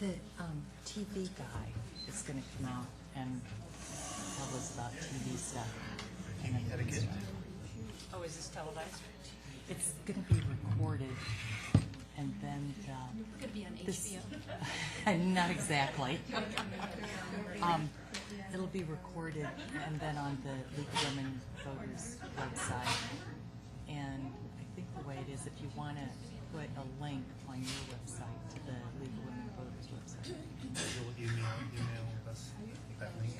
The TV guy is going to come out and tell us about TV stuff. Etiquette. Oh, is this televised? It's going to be recorded, and then Could be on this, HBO. not exactly. It'll be recorded and then on the League of Women Voters website. And I think the way it is, if you want to put a link on your website to the League of Women Voters website. You'll email us that link.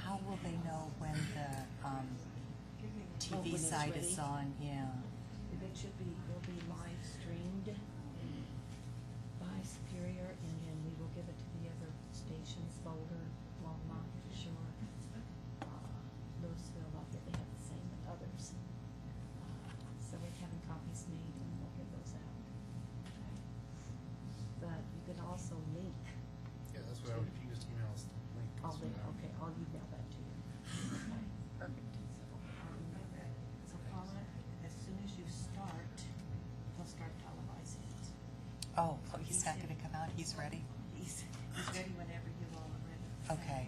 How will they know when the TV when it's site is ready? on? Yeah. Will be live streamed by Superior, and then we will give it to the other stations, Boulder, Longmont, Shore, Louisville, I think they have the same with others. So we're having copies made, and we'll get those out. But you can also link. Yeah, that's what I would, if you just email us the link. I'll that's link, what I would- okay, I'll email that to you. Okay. Perfect. So Paula, as soon as you start, he'll start televising it. Oh, he's not going to come out. He's ready. He's ready whenever you all are ready. Okay.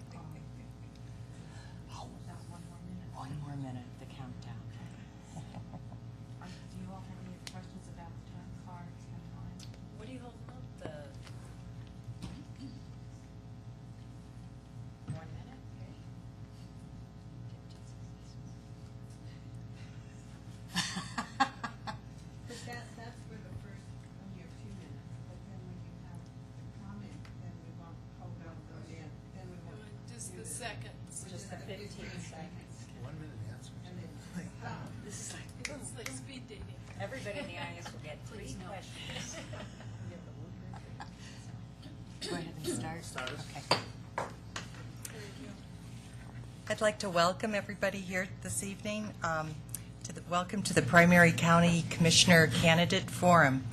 Oh, About 1 more minute. 1 more minute. The countdown. Do you all have any questions about the time cards and time? What do you hold up, the 1 minute? Okay. But that's for the first, only a few minutes, but then when you have the comment, then we won't hold up those in, then we won't. Just do the seconds. Just the 15 seconds. 1 minute answers. And then stop. This is like, It's like speed dating. everybody in the audience will get 3 Please no. questions. Go ahead and start. Start us. Okay. I'd like to welcome everybody here this evening. Welcome to the Primary County Commissioner Candidate Forum.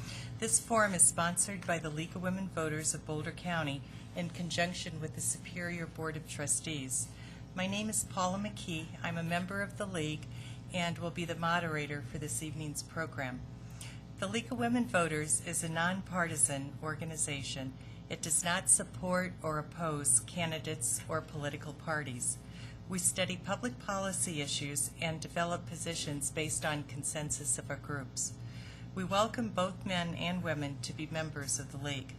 This forum is sponsored by the League of Women Voters of Boulder County in conjunction with the Superior Board of Trustees. My name is Paula McKee. I'm a member of the League and will be the moderator for this evening's program. The League of Women Voters is a nonpartisan organization. It does not support or oppose candidates or political parties. We study public policy issues and develop positions based on consensus of our groups. We welcome both men and women to be members of the League.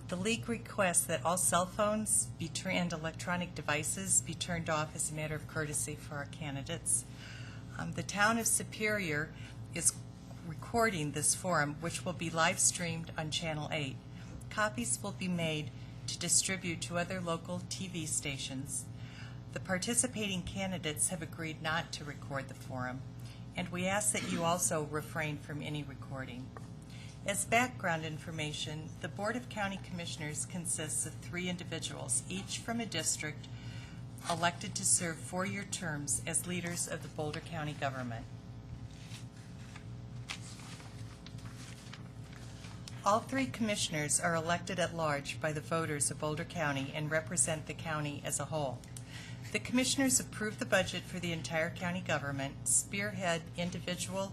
The League requests that all cell phones and electronic devices be turned off as a matter of courtesy for our candidates. The town of Superior is recording this forum, which will be live streamed on Channel 8. Copies will be made to distribute to other local TV stations. The participating candidates have agreed not to record the forum, and we ask that you also refrain from any recording. As background information, the Board of County Commissioners consists of 3 individuals, each from a district, elected to serve 4-year terms as leaders of the Boulder County government. All 3 commissioners are elected at large by the voters of Boulder County and represent the county as a whole. The commissioners approve the budget for the entire county government, spearhead individual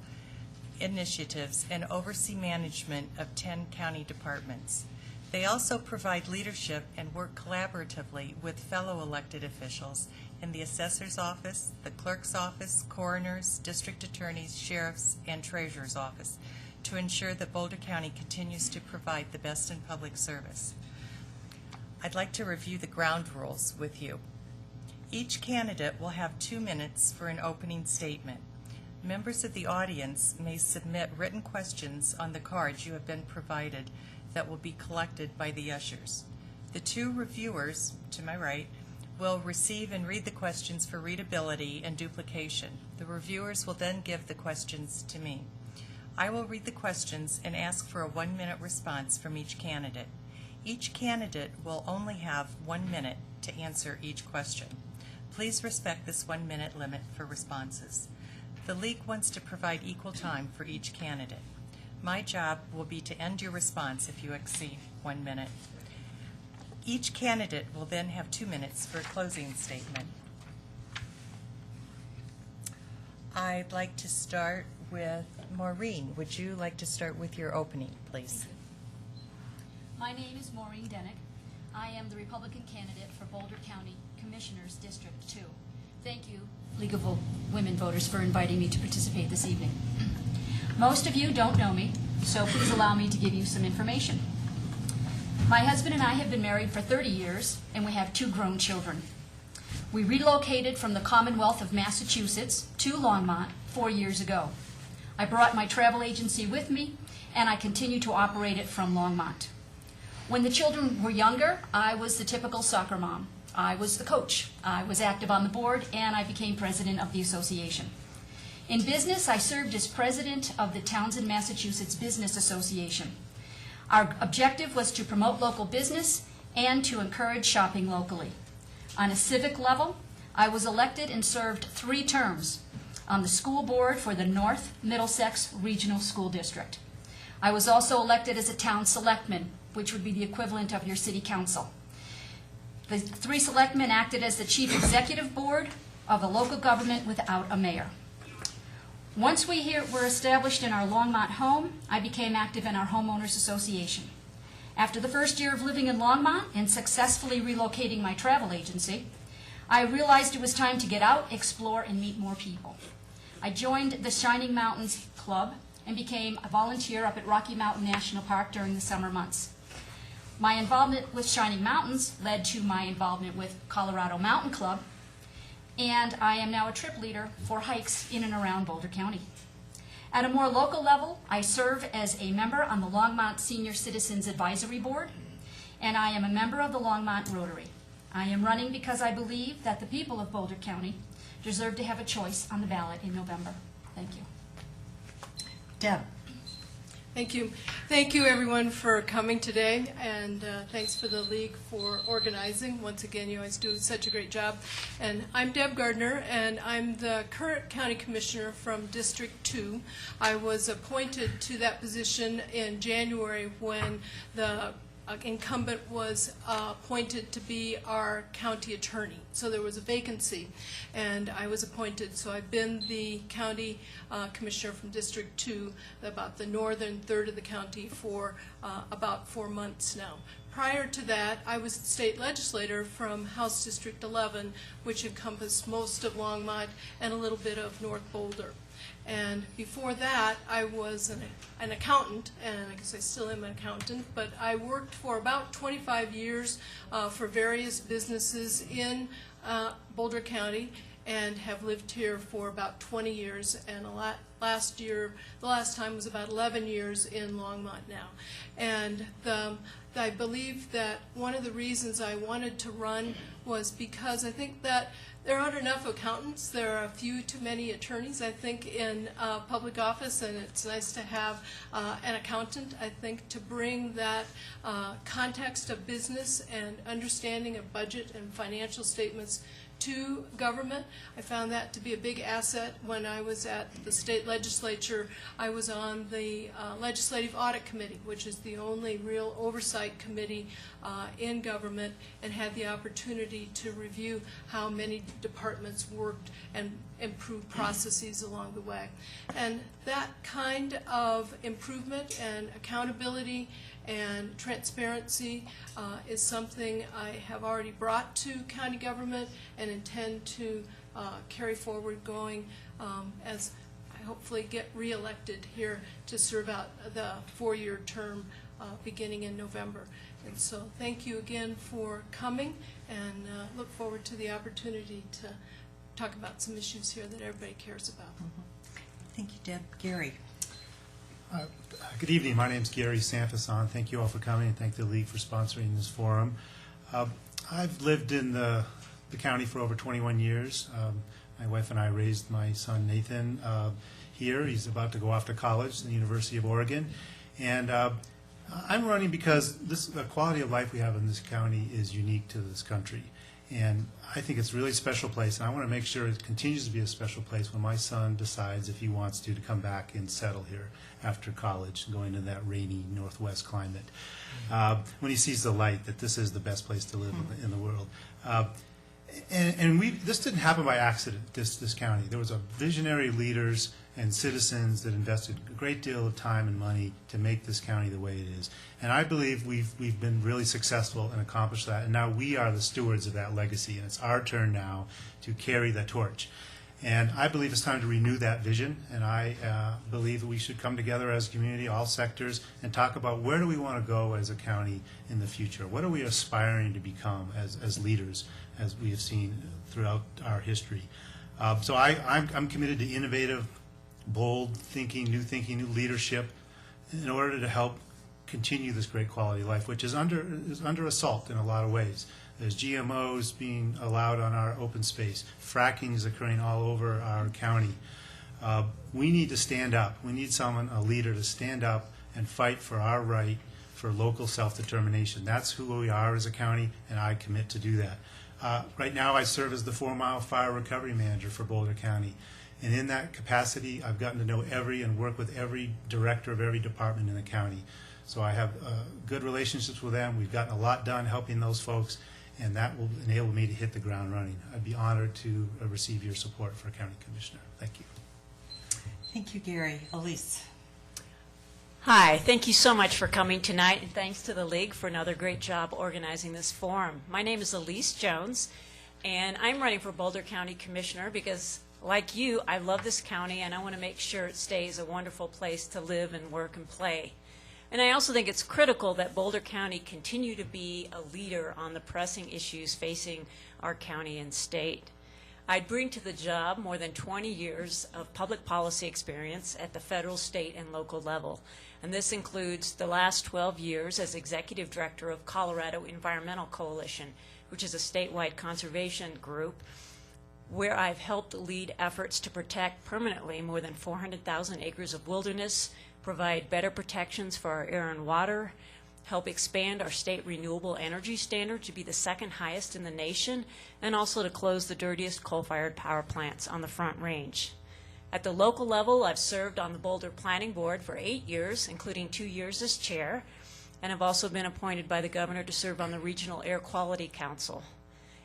initiatives, and oversee management of 10 county departments. They also provide leadership and work collaboratively with fellow elected officials in the assessor's office, the clerk's office, coroners, district attorneys, sheriff's, and treasurer's office to ensure that Boulder County continues to provide the best in public service. I'd like to review the ground rules with you. Each candidate will have 2 minutes for an opening statement. Members of the audience may submit written questions on the cards you have been provided that will be collected by the ushers. The 2 reviewers, to my right, will receive and read the questions for readability and duplication. The reviewers will then give the questions to me. I will read the questions and ask for a 1-minute response from each candidate. Each candidate will only have 1 minute to answer each question. Please respect this 1-minute limit for responses. The League wants to provide equal time for each candidate. My job will be to end your response if you exceed 1 minute. Each candidate will then have 2 minutes for a closing statement. I'd like to start with Maureen. Would you like to start with your opening, please? My name is Maureen Denick. I am the Republican candidate for Boulder County Commissioners District 2. Thank you, League of Women Voters, for inviting me to participate this evening. Most of you don't know me, so please allow me to give you some information. My husband and I have been married for 30 years, and we have 2 grown children. We relocated from the Commonwealth of Massachusetts to Longmont 4 years ago. I brought my travel agency with me, and I continue to operate it from Longmont. When the children were younger, I was the typical soccer mom. I was the coach. I was active on the board, and I became president of the association. In business, I served as president of the Townsend, Massachusetts Business Association. Our objective was to promote local business and to encourage shopping locally. On a civic level, I was elected and served 3 terms on the school board for the North Middlesex Regional School District. I was also elected as a town selectman, which would be the equivalent of your city council. The 3 selectmen acted as the chief executive board of a local government without a mayor. Once we were established in our Longmont home, I became active in our homeowners association. After the first year of living in Longmont and successfully relocating my travel agency, I realized it was time to get out, explore, and meet more people. I joined the Shining Mountains Club and became a volunteer up at Rocky Mountain National Park during the summer months. My involvement with Shining Mountains led to my involvement with Colorado Mountain Club, and I am now a trip leader for hikes in and around Boulder County. At a more local level, I serve as a member on the Longmont Senior Citizens Advisory Board, and I am a member of the Longmont Rotary. I am running because I believe that the people of Boulder County deserve to have a choice on the ballot in November. Thank you. Deb. Thank you. Thank you, everyone, for coming today, and thanks for the League for organizing. Once again, you always do such a great job. And I'm Deb Gardner, and I'm the current County Commissioner from District 2. I was appointed to that position in January when the incumbent was appointed to be our county attorney. So there was a vacancy, and I was appointed. So I've been the county commissioner from District 2, about the northern third of the county, for about 4 months now. Prior to that, I was the state legislator from House District 11, which encompassed most of Longmont and a little bit of North Boulder. And before that, I was an accountant, and I guess I still am an accountant, but I worked for about 25 years for various businesses in Boulder County, and have lived here for about 20 years, and the last time was about 11 years in Longmont now. And I believe that one of the reasons I wanted to run was because I think that there aren't enough accountants. There are a few too many attorneys, I think, in public office, and it's nice to have an accountant, I think, to bring that context of business and understanding of budget and financial statements to government. I found that to be a big asset. When I was at the state legislature, I was on the Legislative Audit Committee, which is the only real oversight committee in government, and had the opportunity to review how many departments worked and improve processes along the way. And that kind of improvement and accountability and transparency is something I have already brought to county government and intend to carry forward going as I hopefully get reelected here to serve out the 4-year term beginning in November. And so thank you again for coming, and look forward to the opportunity to talk about some issues here that everybody cares about. Thank you, Deb. Gary. Good evening. My name is Gary Sanfason. Thank you all for coming, and thank the League for sponsoring this forum. I've lived in the county for over 21 years. My wife and I raised my son Nathan here. He's about to go off to college at the University of Oregon. And I'm running because the quality of life we have in this county is unique to this country. And I think it's a really special place, and I want to make sure it continues to be a special place when my son decides, if he wants to come back and settle here after college, going to that rainy northwest climate. When he sees the light, that this is the best place to live in the world. And this didn't happen by accident, this county. There was visionary leaders and citizens that invested a great deal of time and money to make this county the way it is. And I believe we've been really successful and accomplished that, and now we are the stewards of that legacy, and it's our turn now to carry the torch. And I believe it's time to renew that vision, and I believe that we should come together as a community, all sectors, and talk about where do we want to go as a county in the future? What are we aspiring to become as leaders, as we have seen throughout our history? So I'm committed to innovative, bold thinking, new leadership in order to help continue this great quality of life, which is under assault in a lot of ways. There's GMOs being allowed on our open space. Fracking is occurring all over our county. We need to stand up. We need a leader to stand up and fight for our right for local self-determination. That's who we are as a county, and I commit to do that. Right now I serve as the 4-mile fire recovery manager for Boulder County. And in that capacity, I've gotten to know and work with every director of every department in the county. So I have good relationships with them. We've gotten a lot done helping those folks, and that will enable me to hit the ground running. I'd be honored to receive your support for County Commissioner. Thank you. Thank you, Gary. Elise. Hi, thank you so much for coming tonight, and thanks to the League for another great job organizing this forum. My name is Elise Jones, and I'm running for Boulder County Commissioner because, like you, I love this county, and I want to make sure it stays a wonderful place to live and work and play. And I also think it's critical that Boulder County continue to be a leader on the pressing issues facing our county and state. I bring to the job more than 20 years of public policy experience at the federal, state, and local level. And this includes the last 12 years as Executive Director of Colorado Environmental Coalition, which is a statewide conservation group where I've helped lead efforts to protect permanently more than 400,000 acres of wilderness, provide better protections for our air and water, help expand our state renewable energy standard to be the second highest in the nation, and also to close the dirtiest coal-fired power plants on the Front Range. At the local level, I've served on the Boulder Planning Board for 8 years, including 2 years as chair, and have also been appointed by the governor to serve on the Regional Air Quality Council.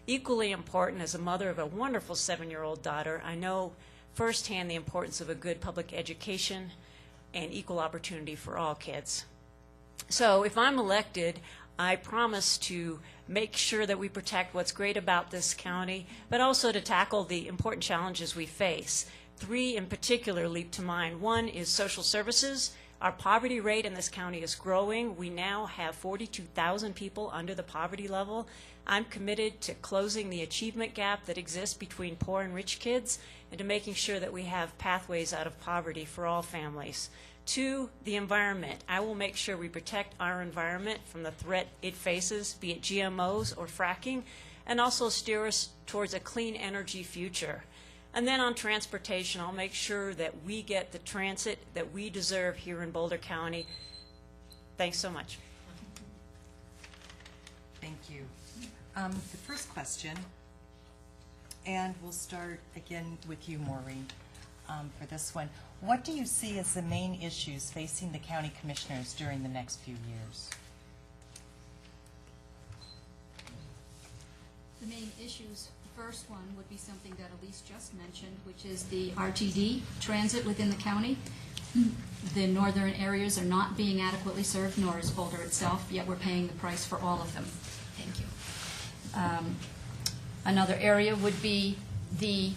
Equally important, as a mother of a wonderful 7-year-old daughter, I know firsthand the importance of a good public education and equal opportunity for all kids. So if I'm elected, I promise to make sure that we protect what's great about this county, but also to tackle the important challenges we face. 3 in particular leap to mind. 1 is social services. Our poverty rate in this county is growing. We now have 42,000 people under the poverty level. I'm committed to closing the achievement gap that exists between poor and rich kids and to making sure that we have pathways out of poverty for all families. 2, the environment. I will make sure we protect our environment from the threat it faces, be it GMOs or fracking, and also steer us towards a clean energy future. And then on transportation, I'll make sure that we get the transit that we deserve here in Boulder County. Thanks so much. Thank you. The first question, and we'll start again with you, Maureen, for this one. What do you see as the main issues facing the county commissioners during the next few years? The main issues, the first one would be something that Elise just mentioned, which is the RTD transit within the county. The northern areas are not being adequately served, nor is Boulder itself, yet we're paying the price for all of them. Thank you. Another area would be the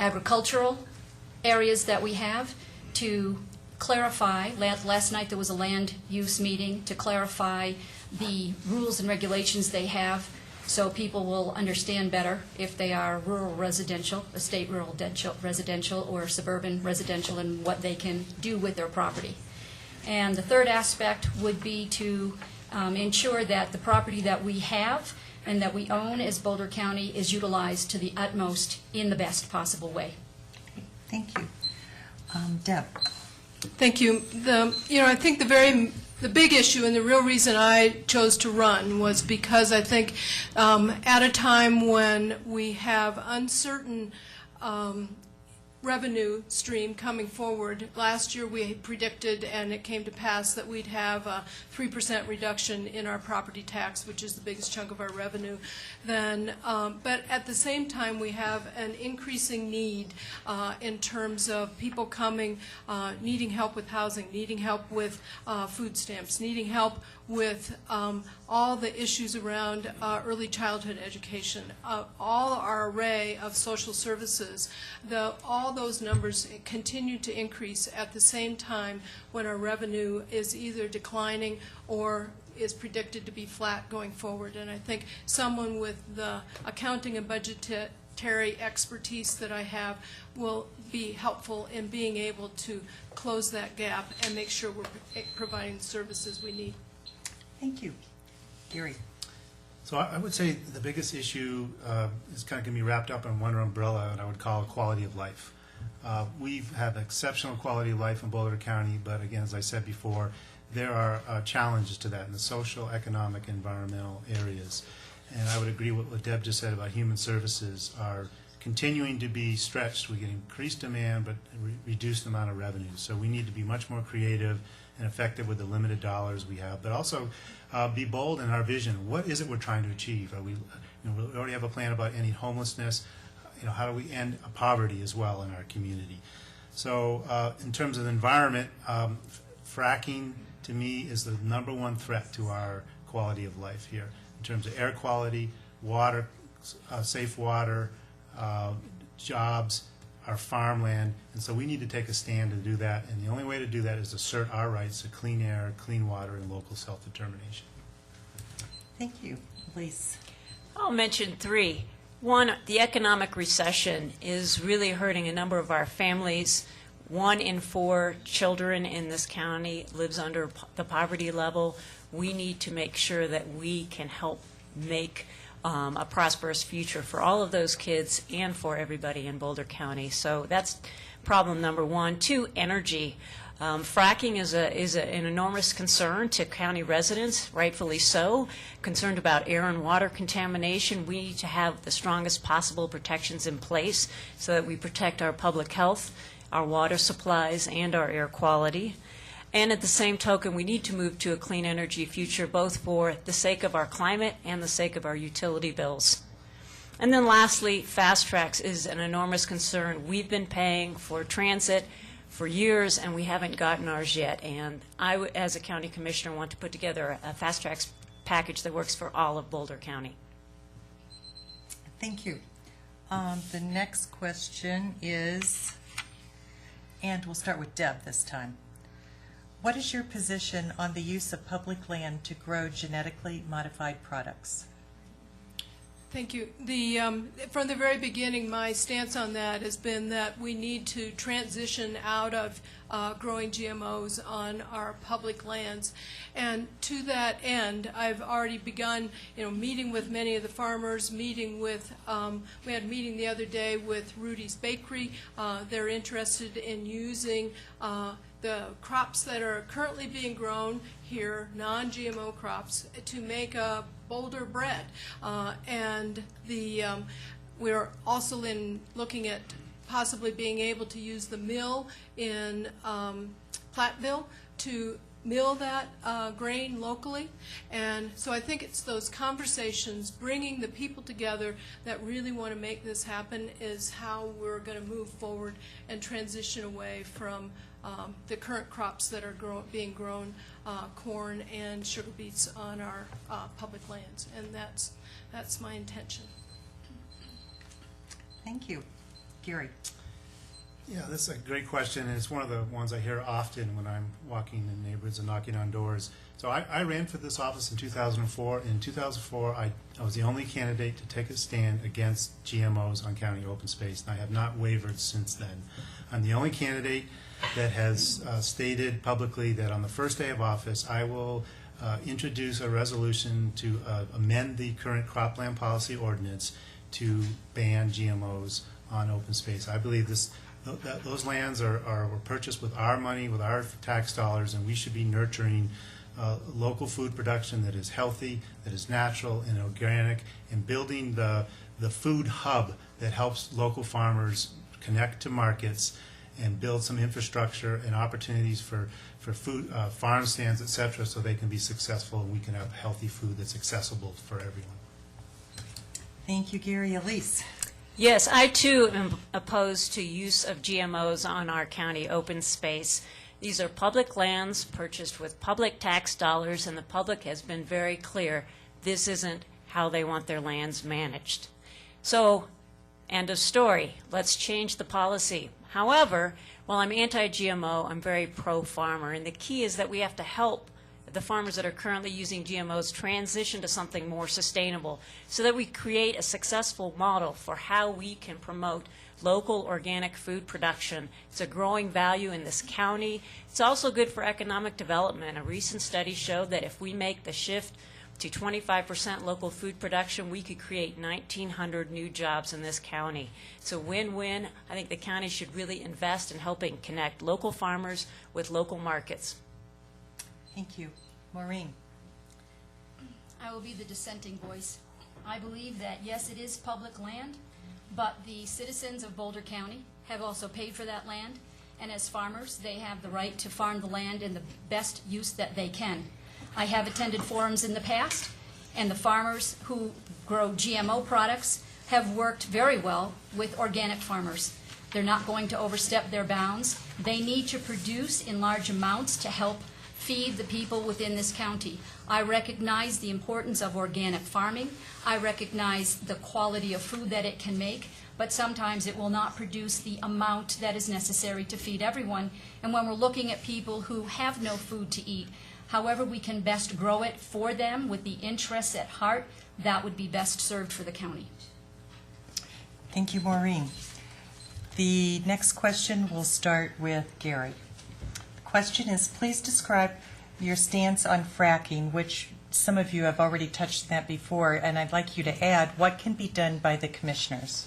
agricultural areas that we have to clarify. Last night there was a land use meeting to clarify the rules and regulations they have so people will understand better if they are rural residential, estate rural residential, or suburban residential, and what they can do with their property. And the third aspect would be to ensure that the property that we have and that we own as Boulder County is utilized to the utmost in the best possible way. Thank you. Deb. Thank you. I think the big issue and the real reason I chose to run was because I think at a time when we have uncertain revenue stream coming forward. Last year, we predicted, and it came to pass, that we'd have a 3% reduction in our property tax, which is the biggest chunk of our revenue. But at the same time, we have an increasing need in terms of people coming, needing help with housing, needing help with food stamps, needing help with all the issues around early childhood education, all our array of social services. All those numbers continue to increase at the same time when our revenue is either declining or is predicted to be flat going forward. And I think someone with the accounting and budgetary expertise that I have will be helpful in being able to close that gap and make sure we're providing the services we need. Thank you. Gary? So I would say the biggest issue is kind of going to be wrapped up in one umbrella, and I would call it quality of life. We have exceptional quality of life in Boulder County, but again, as I said before, there are challenges to that in the social, economic, environmental areas. And I would agree with what Deb just said about human services are continuing to be stretched. We get increased demand, but reduced amount of revenue. So we need to be much more creative and effective with the limited dollars we have, but also be bold in our vision. What is it we're trying to achieve? We already have a plan about ending homelessness. How do we end poverty as well in our community? So in terms of the environment, fracking to me is the number one threat to our quality of life here in terms of air quality, water, safe water, jobs, our farmland, and so we need to take a stand to do that, and the only way to do that is assert our rights to clean air, clean water, and local self-determination. Thank you. Elise? I'll mention three. One, the economic recession is really hurting a number of our families. 1 in 4 children in this county lives under the poverty level. We need to make sure that we can help make a prosperous future for all of those kids and for everybody in Boulder County. So that's problem number one. 2, energy. Fracking is an enormous concern to county residents, rightfully so, concerned about air and water contamination. We need to have the strongest possible protections in place so that we protect our public health, our water supplies, and our air quality. And at the same token, we need to move to a clean energy future, both for the sake of our climate and the sake of our utility bills. And then lastly, fast tracks is an enormous concern. We've been paying for transit for years, and we haven't gotten ours yet. And I, as a county commissioner, want to put together a fast tracks package that works for all of Boulder County. Thank you. The next question is, and we'll start with Deb this time. What is your position on the use of public land to grow genetically modified products? Thank you. From the very beginning, my stance on that has been that we need to transition out of growing GMOs on our public lands. And to that end, I've already begun, meeting with many of the farmers, meeting with, we had a meeting the other day with Rudy's Bakery. They're interested in using the crops that are currently being grown here, non-GMO crops, to make a Boulder bread. And we're also looking at possibly being able to use the mill in Platteville to mill that grain locally. And so I think it's those conversations, bringing the people together that really want to make this happen, is how we're going to move forward and transition away from the current crops that are being grown, corn and sugar beets on our public lands. And that's my intention. Thank you. Gary? Yeah, this is a great question, and it's one of the ones I hear often when I'm walking in neighborhoods and knocking on doors. So I ran for this office in 2004. In 2004, I was the only candidate to take a stand against GMOs on county open space, and I have not wavered since then. I'm the only candidate that has stated publicly that on the first day of office, I will introduce a resolution to amend the current cropland policy ordinance to ban GMOs on open space. I believe those lands were purchased with our money, with our tax dollars, and we should be nurturing local food production that is healthy, that is natural and organic, and building the food hub that helps local farmers connect to markets and build some infrastructure and opportunities for food, farm stands, et cetera, so they can be successful and we can have healthy food that's accessible for everyone. Thank you, Gary. Elise? Yes, I too am opposed to use of GMOs on our county open space. These are public lands purchased with public tax dollars, and the public has been very clear this isn't how they want their lands managed. So, end of story. Let's change the policy. However, while I'm anti-GMO, I'm very pro-farmer, and the key is that we have to help the farmers that are currently using GMOs transition to something more sustainable so that we create a successful model for how we can promote local organic food production. It's a growing value in this county. It's also good for economic development. A recent study showed that if we make the shift to 25% local food production, we could create 1,900 new jobs in this county. It's a win-win. I think the county should really invest in helping connect local farmers with local markets. Thank you. Maureen? I will be the dissenting voice. I believe that, yes, it is public land, but the citizens of Boulder County have also paid for that land, and as farmers, they have the right to farm the land in the best use that they can. I have attended forums in the past, and the farmers who grow GMO products have worked very well with organic farmers. They're not going to overstep their bounds. They need to produce in large amounts to help feed the people within this county. I recognize the importance of organic farming. I recognize the quality of food that it can make, but sometimes it will not produce the amount that is necessary to feed everyone. And when we're looking at people who have no food to eat, however we can best grow it for them with the interests at heart, that would be best served for the county. Thank you, Maureen. The next question will start with Gary. Question is, please describe your stance on fracking, which some of you have already touched on that before, and I'd like you to add what can be done by the commissioners.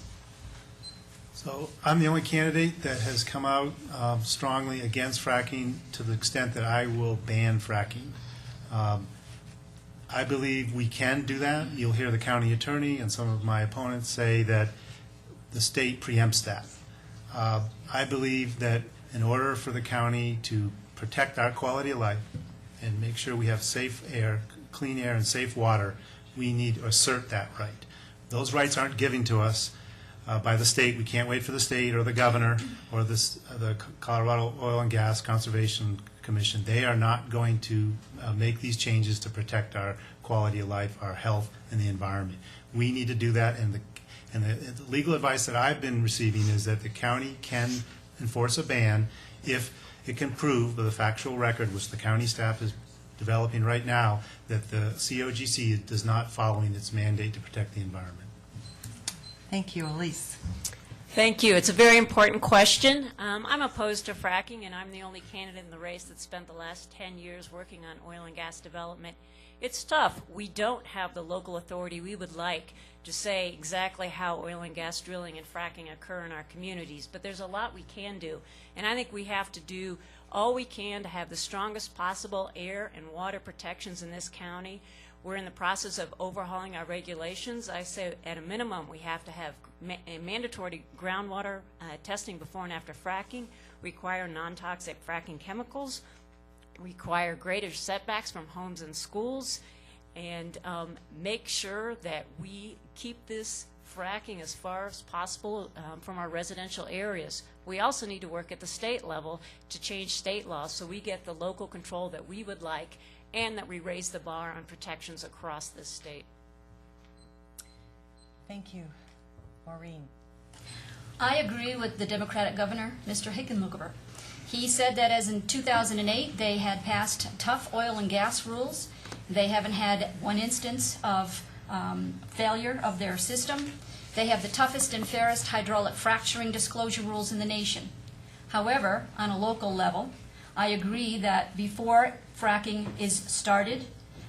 So I'm the only candidate that has come out strongly against fracking to the extent that I will ban fracking. I believe we can do that. You'll hear the county attorney and some of my opponents say that the state preempts that. I believe that in order for the county to protect our quality of life and make sure we have safe air, clean air and safe water, we need to assert that right. Those rights aren't given to us by the state. We can't wait for the state or the governor or the Colorado Oil and Gas Conservation Commission. They are not going to make these changes to protect our quality of life, our health, and the environment. We need to do that, and the legal advice that I've been receiving is that the county can enforce a ban if it can prove with a factual record, which the county staff is developing right now, that the COGC does not following its mandate to protect the environment. Thank you, Elise. Thank you. It's a very important question. I'm opposed to fracking, and I'm the only candidate in the race that spent the last 10 years working on oil and gas development. It's tough. We don't have the local authority we would like to say exactly how oil and gas drilling and fracking occur in our communities, but there's a lot we can do, and I think we have to do all we can to have the strongest possible air and water protections in this county. We're in the process of overhauling our regulations. I say at a minimum we have to have mandatory groundwater testing before and after fracking, require non-toxic fracking chemicals, require greater setbacks from homes and schools, and make sure that we keep this fracking as far as possible from our residential areas. We also need to work at the state level to change state laws so we get the local control that we would like and that we raise the bar on protections across this state. Thank you. Maureen. I agree with the Democratic governor, Mr. Hickenlooper. He said that as in 2008 they had passed tough oil and gas rules. They haven't had one instance of failure of their system. They have the toughest and fairest hydraulic fracturing disclosure rules in the nation. However, on a local level, I agree that before fracking is started,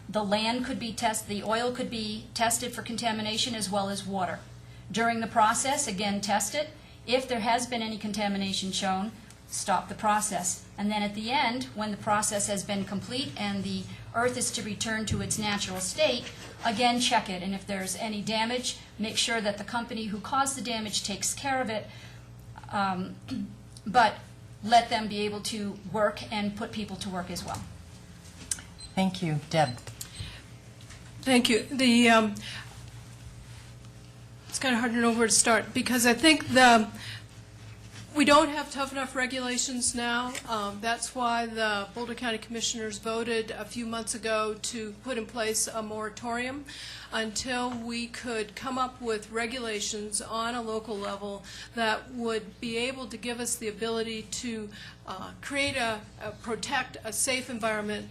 the land could be tested, the oil could be tested for contamination as well as water. During the process, again, test it. If there has been any contamination shown, stop the process. And then at the end, when the process has been complete and the earth is to return to its natural state, again, check it. And if there's any damage, make sure that the company who caused the damage takes care of it. but let them be able to work and put people to work as well. Thank you. Deb? Thank you. It's kind of hard to know where to start, because I think we don't have tough enough regulations now. That's why the Boulder County Commissioners voted a few months ago to put in place a moratorium until we could come up with regulations on a local level that would be able to give us the ability to protect a safe environment,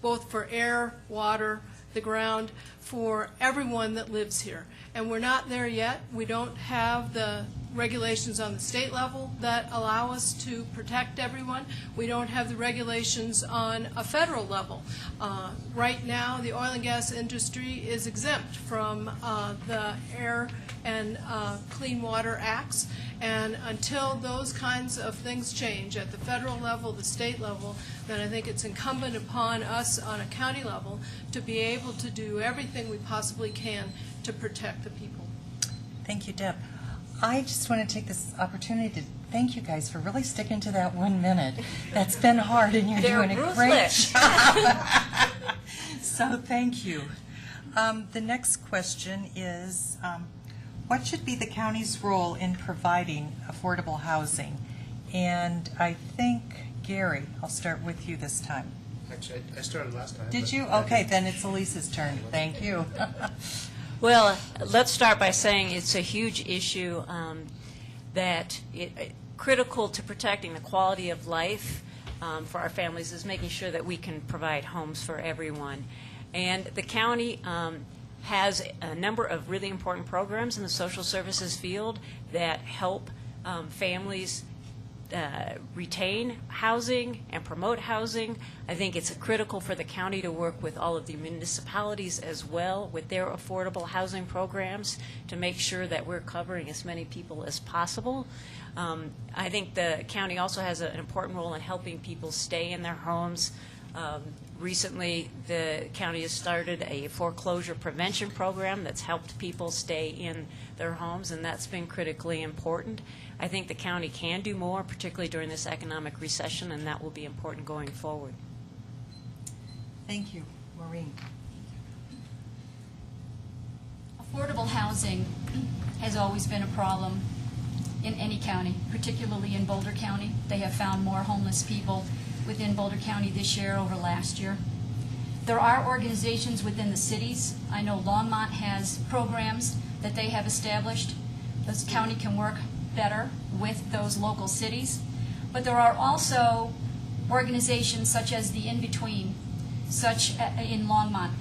both for air, water, the ground, for everyone that lives here. And we're not there yet. We don't have the regulations on the state level that allow us to protect everyone. We don't have the regulations on a federal level. Right now, the oil and gas industry is exempt from the Air and Clean Water Acts, and until those kinds of things change at the federal level, the state level, then I think it's incumbent upon us on a county level to be able to do everything we possibly can to protect the people. Thank you, Deb. I just want to take this opportunity to thank you guys for really sticking to that 1 minute. That's been hard, and you're They're doing a great ruthless. job. So thank you. The next question is, what should be the county's role in providing affordable housing? And I think, Gary, I'll start with you this time. Actually, I started last time. Did but you? I Okay, didn't. then it's Elise's turn. Thank you. Well, let's start by saying it's a huge issue that critical to protecting the quality of life for our families is making sure that we can provide homes for everyone. And the county has a number of really important programs in the social services field that help families retain housing and promote housing. I think it's critical for the county to work with all of the municipalities as well with their affordable housing programs to make sure that we're covering as many people as possible. I think the county also has an important role in helping people stay in their homes. Recently, the county has started a foreclosure prevention program that's helped people stay in their homes, and that's been critically important. I think the county can do more, particularly during this economic recession, and that will be important going forward. Thank you. Maureen? Affordable housing has always been a problem in any county, particularly in Boulder County. They have found more homeless people within Boulder County this year over last year. There are organizations within the cities. I know Longmont has programs that they have established. The county can work better with those local cities. But there are also organizations such as the In-Between, in Longmont.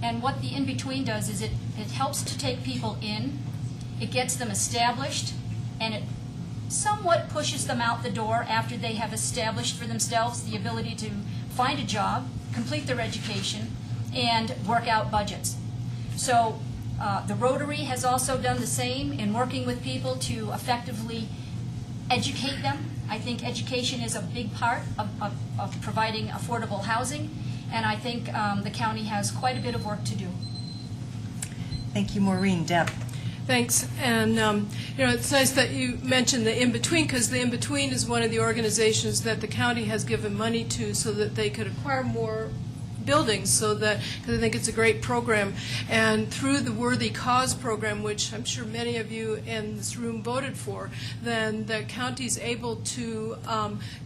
And what the In-Between does is it helps to take people in, it gets them established, and it somewhat pushes them out the door after they have established for themselves the ability to find a job, complete their education, and work out budgets. So the Rotary has also done the same in working with people to effectively educate them. I think education is a big part of providing affordable housing, and I think the county has quite a bit of work to do. Thank you, Maureen. Deb? Thanks. And, it's nice that you mentioned the In-Between, because the In-Between is one of the organizations that the county has given money to so that they could acquire more buildings, because I think it's a great program. And through the Worthy Cause program, which I'm sure many of you in this room voted for, then the county's able to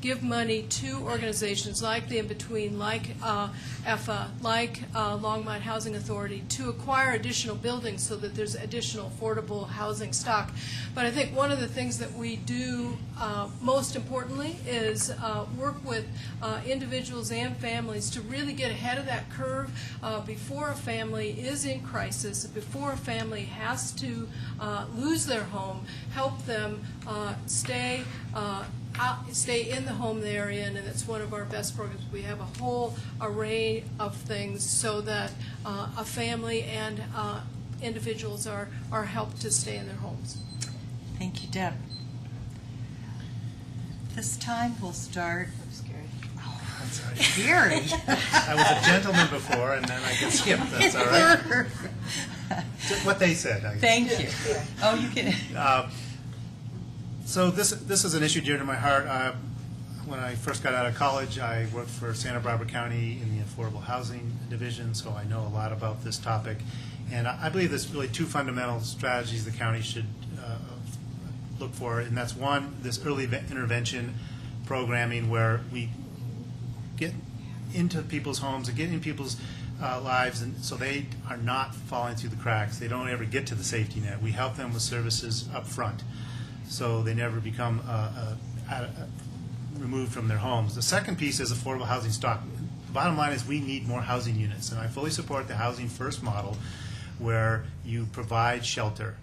give money to organizations like the In-Between, like EFA, like Longmont Housing Authority, to acquire additional buildings so that there's additional affordable housing stock. But I think one of the things that we do most importantly is work with individuals and families to really get ahead of that curve before a family is in crisis, before a family has to lose their home, help them stay in the home they're in, and it's one of our best programs. We have a whole array of things so that a family and individuals are helped to stay in their homes. Thank you, Deb. This time we'll start. I'm sorry. Gary. I was a gentleman before, and then I get skipped. That's all right. Just what they said. Thank you. Oh, you can. So this is an issue dear to my heart. When I first got out of college, I worked for Santa Barbara County in the Affordable Housing Division, so I know a lot about this topic. And I believe there's really two fundamental strategies the county should look for, and that's one, this early intervention programming where we get into people's homes and get in people's lives, and so they are not falling through the cracks. They don't ever get to the safety net. We help them with services up front, so they never become removed from their homes. The second piece is affordable housing stock. The bottom line is we need more housing units, and I fully support the Housing First model where you provide shelter,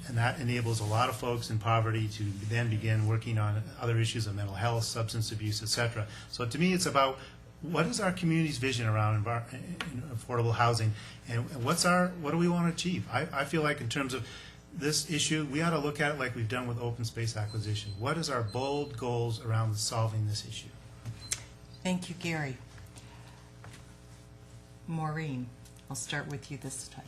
and that enables a lot of folks in poverty to then begin working on other issues of mental health, substance abuse, etc. So to me, it's about what is our community's vision around affordable housing, and what do we want to achieve? I feel like in terms of this issue, we ought to look at it like we've done with open space acquisition. What is our bold goals around solving this issue? Thank you, Gary. Maureen, I'll start with you this time.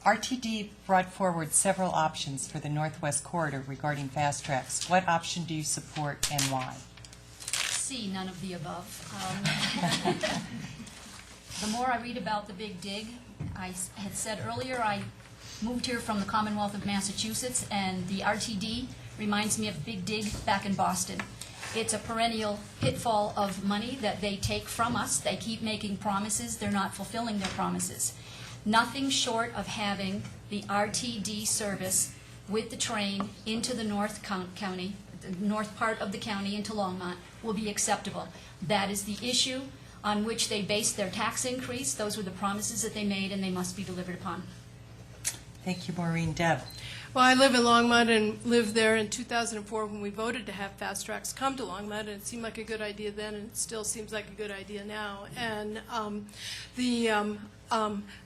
RTD brought forward several options for the Northwest Corridor regarding fast tracks. What option do you support and why? C, none of the above. The more I read about the Big Dig, I had said earlier I moved here from the Commonwealth of Massachusetts, and the RTD reminds me of Big Dig back in Boston. It's a perennial pitfall of money that they take from us. They keep making promises. They're not fulfilling their promises. Nothing short of having the RTD service with the train into the north county, the north part of the county into Longmont will be acceptable. That is the issue on which they based their tax increase. Those were the promises that they made, and they must be delivered upon. Thank you, Maureen. Deb? Well, I live in Longmont and lived there in 2004 when we voted to have fast tracks come to Longmont, and it seemed like a good idea then, and it still seems like a good idea now. And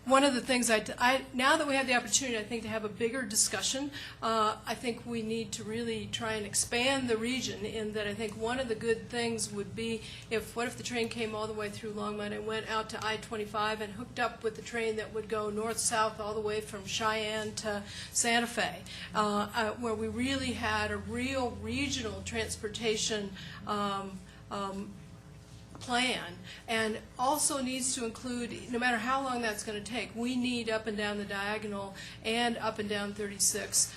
one of the things now that we have the opportunity, I think, to have a bigger discussion, I think we need to really try and expand the region. In that, I think one of the good things would be what if the train came all the way through Longmont and went out to I-25 and hooked up with the train that would go north-south all the way from Cheyenne to Santa Fe, where we really had a real regional transportation plan, and also needs to include, no matter how long that's going to take, we need up and down the diagonal and up and down 36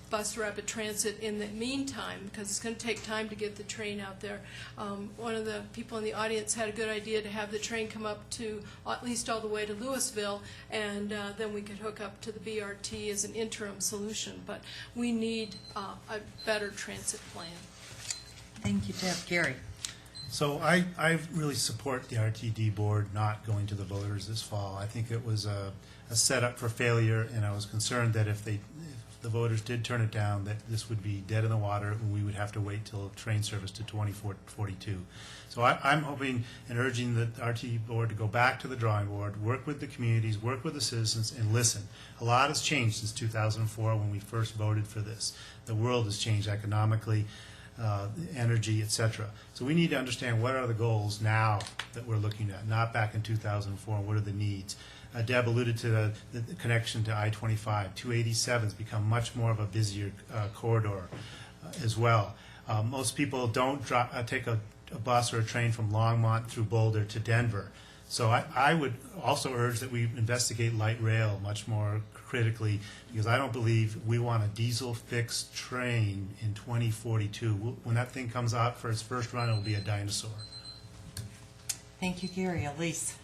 bus rapid transit in the meantime, because it's going to take time to get the train out there. One of the people in the audience had a good idea to have the train come up to at least all the way to Louisville, and then we could hook up to the BRT as an interim solution. But we need a better transit plan. Thank you, Deb. Gary? So I really support the RTD board not going to the voters this fall. I think it was a setup for failure, and I was concerned that if the voters did turn it down, that this would be dead in the water, and we would have to wait till train service to 2042. So I'm hoping and urging the RTD board to go back to the drawing board, work with the communities, work with the citizens, and listen. A lot has changed since 2004 when we first voted for this. The world has changed economically, energy, etc. So we need to understand what are the goals now that we're looking at, not back in 2004, and what are the needs. Deb alluded to the connection to I-25. 287 has become much more of a busier corridor as well. Most people don't take a bus or a train from Longmont through Boulder to Denver. So I would also urge that we investigate light rail much more critically, because I don't believe we want a diesel-fixed train in 2042. When that thing comes out for its first run, it will be a dinosaur. Thank you, Gary. Elise?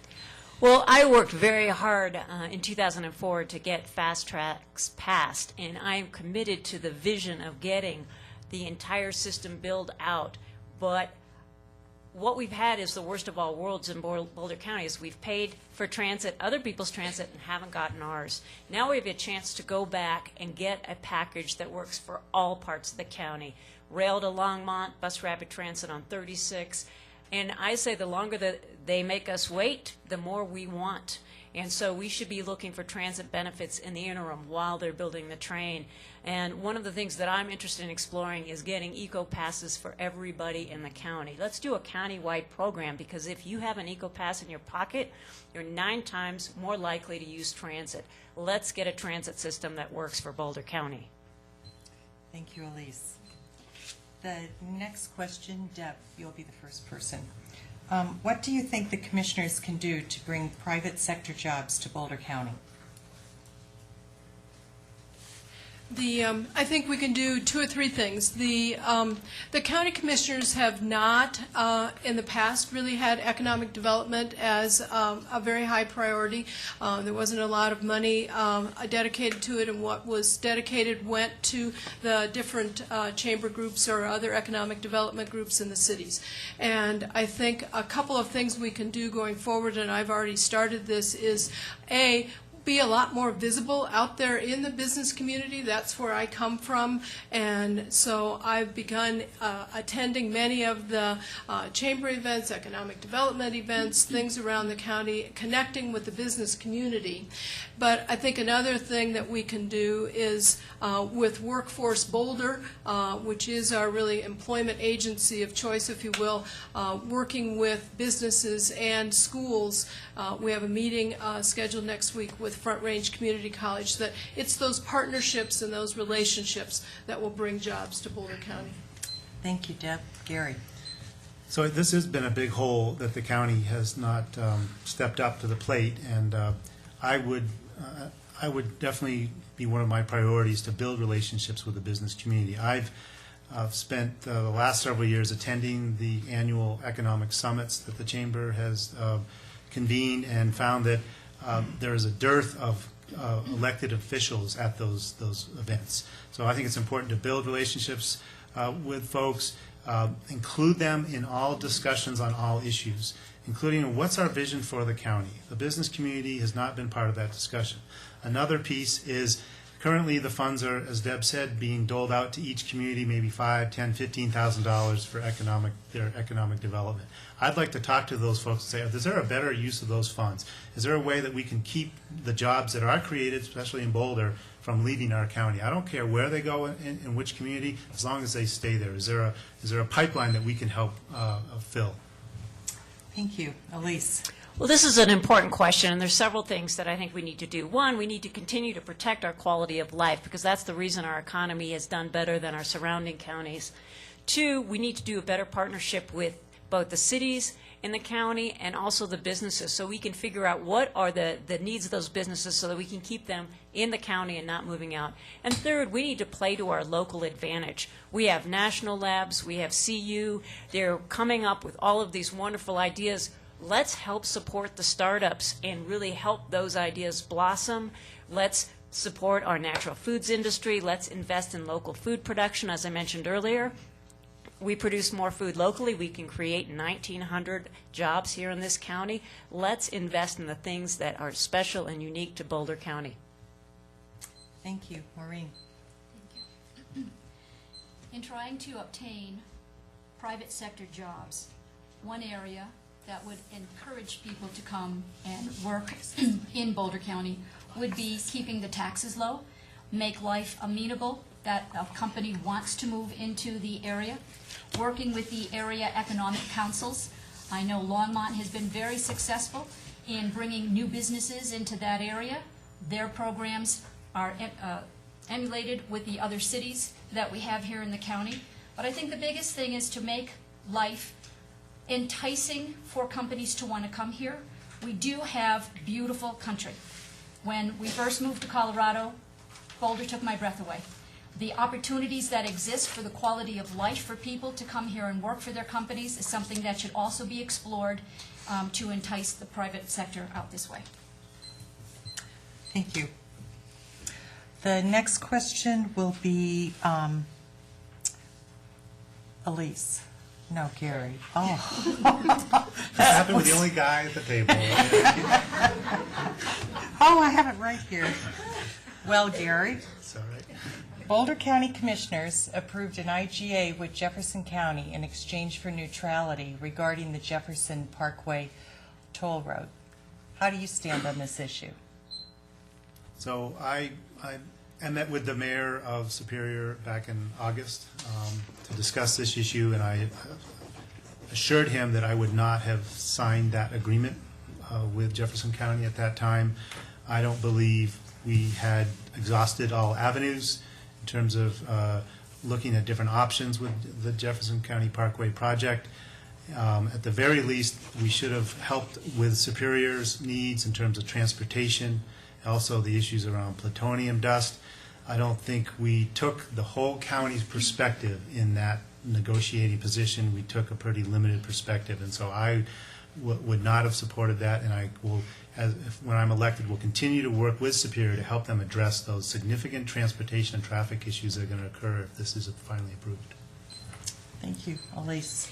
Well, I worked very hard in 2004 to get fast tracks passed, and I am committed to the vision of getting the entire system built out. But what we've had is the worst of all worlds in Boulder County. Is we've paid for transit, other people's transit, and haven't gotten ours. Now we have a chance to go back and get a package that works for all parts of the county. Rail to Longmont, bus rapid transit on 36. And I say the longer that they make us wait, the more we want. And so we should be looking for transit benefits in the interim while they're building the train. And one of the things that I'm interested in exploring is getting eco-passes for everybody in the county. Let's do a county-wide program, because if you have an eco-pass in your pocket, you're 9 times more likely to use transit. Let's get a transit system that works for Boulder County. Thank you, Elise. The next question, Deb, you'll be the first person. What do you think the commissioners can do to bring private sector jobs to Boulder County? I think we can do 2 or 3 things. The county commissioners have not, in the past, really had economic development as a very high priority. There wasn't a lot of money dedicated to it, and what was dedicated went to the different chamber groups or other economic development groups in the cities. And I think a couple of things we can do going forward, and I've already started this, is be a lot more visible out there in the business community. That's where I come from, and so I've begun attending many of the chamber events, economic development events, things around the county, connecting with the business community. But I think another thing that we can do is with Workforce Boulder, which is our really employment agency of choice, if you will, working with businesses and schools. We have a meeting scheduled next week with Front Range Community College. That it's those partnerships and those relationships that will bring jobs to Boulder County. Thank you, Deb. Gary? So this has been a big hole that the county has not stepped up to the plate, and I would definitely be one of my priorities to build relationships with the business community. I've spent the last several years attending the annual economic summits that the Chamber has convened, and found that there is a dearth of elected officials at those events. So I think it's important to build relationships with folks, include them in all discussions on all issues, including what's our vision for the county. The business community has not been part of that discussion. Another piece is currently the funds are, as Deb said, being doled out to each community, maybe $5,000, $10,000, $15,000 for their economic development. I'd like to talk to those folks and say, is there a better use of those funds? Is there a way that we can keep the jobs that are created, especially in Boulder, from leaving our county? I don't care where they go in which community, as long as they stay there. Is there a pipeline that we can help fill? Thank you. Elise? Well, this is an important question, and there's several things that I think we need to do. One, we need to continue to protect our quality of life, because that's the reason our economy has done better than our surrounding counties. Two, we need to do a better partnership with both the cities in the county and also the businesses, so we can figure out what are the needs of those businesses so that we can keep them in the county and not moving out. And third, we need to play to our local advantage. We have national labs, we have CU, they're coming up with all of these wonderful ideas. Let's help support the startups and really help those ideas blossom. Let's support our natural foods industry. Let's invest in local food production, as I mentioned earlier. We produce more food locally. We can create 1,900 jobs here in this county. Let's invest in the things that are special and unique to Boulder County. Thank you. Maureen? Thank you. In trying to obtain private sector jobs, one area that would encourage people to come and work in Boulder County would be keeping the taxes low, make life amenable, that a company wants to move into the area, working with the area economic councils. I know Longmont has been very successful in bringing new businesses into that area. Their programs are emulated with the other cities that we have here in the county. But I think the biggest thing is to make life enticing for companies to want to come here. We do have beautiful country. When we first moved to Colorado, Boulder took my breath away. The opportunities that exist for the quality of life for people to come here and work for their companies is something that should also be explored to entice the private sector out this way. Thank you. The next question will be Elise. No, Gary. Oh. That happened with the only guy at the table. Oh, I have it right here. Well, Gary, It's all right. Boulder County Commissioners approved an IGA with Jefferson County in exchange for neutrality regarding the Jefferson Parkway toll road. How do you stand on this issue? So I met with the mayor of Superior back in August to discuss this issue, and I assured him that I would not have signed that agreement with Jefferson County at that time. I don't believe we had exhausted all avenues in terms of looking at different options with the Jefferson County Parkway project. At the very least, we should have helped with Superior's needs in terms of transportation, also the issues around plutonium dust. I don't think we took the whole county's perspective in that negotiating position. We took a pretty limited perspective, and so I would not have supported that, and I will, when I'm elected, will continue to work with Superior to help them address those significant transportation and traffic issues that are going to occur if this is finally approved. Thank you. Elise?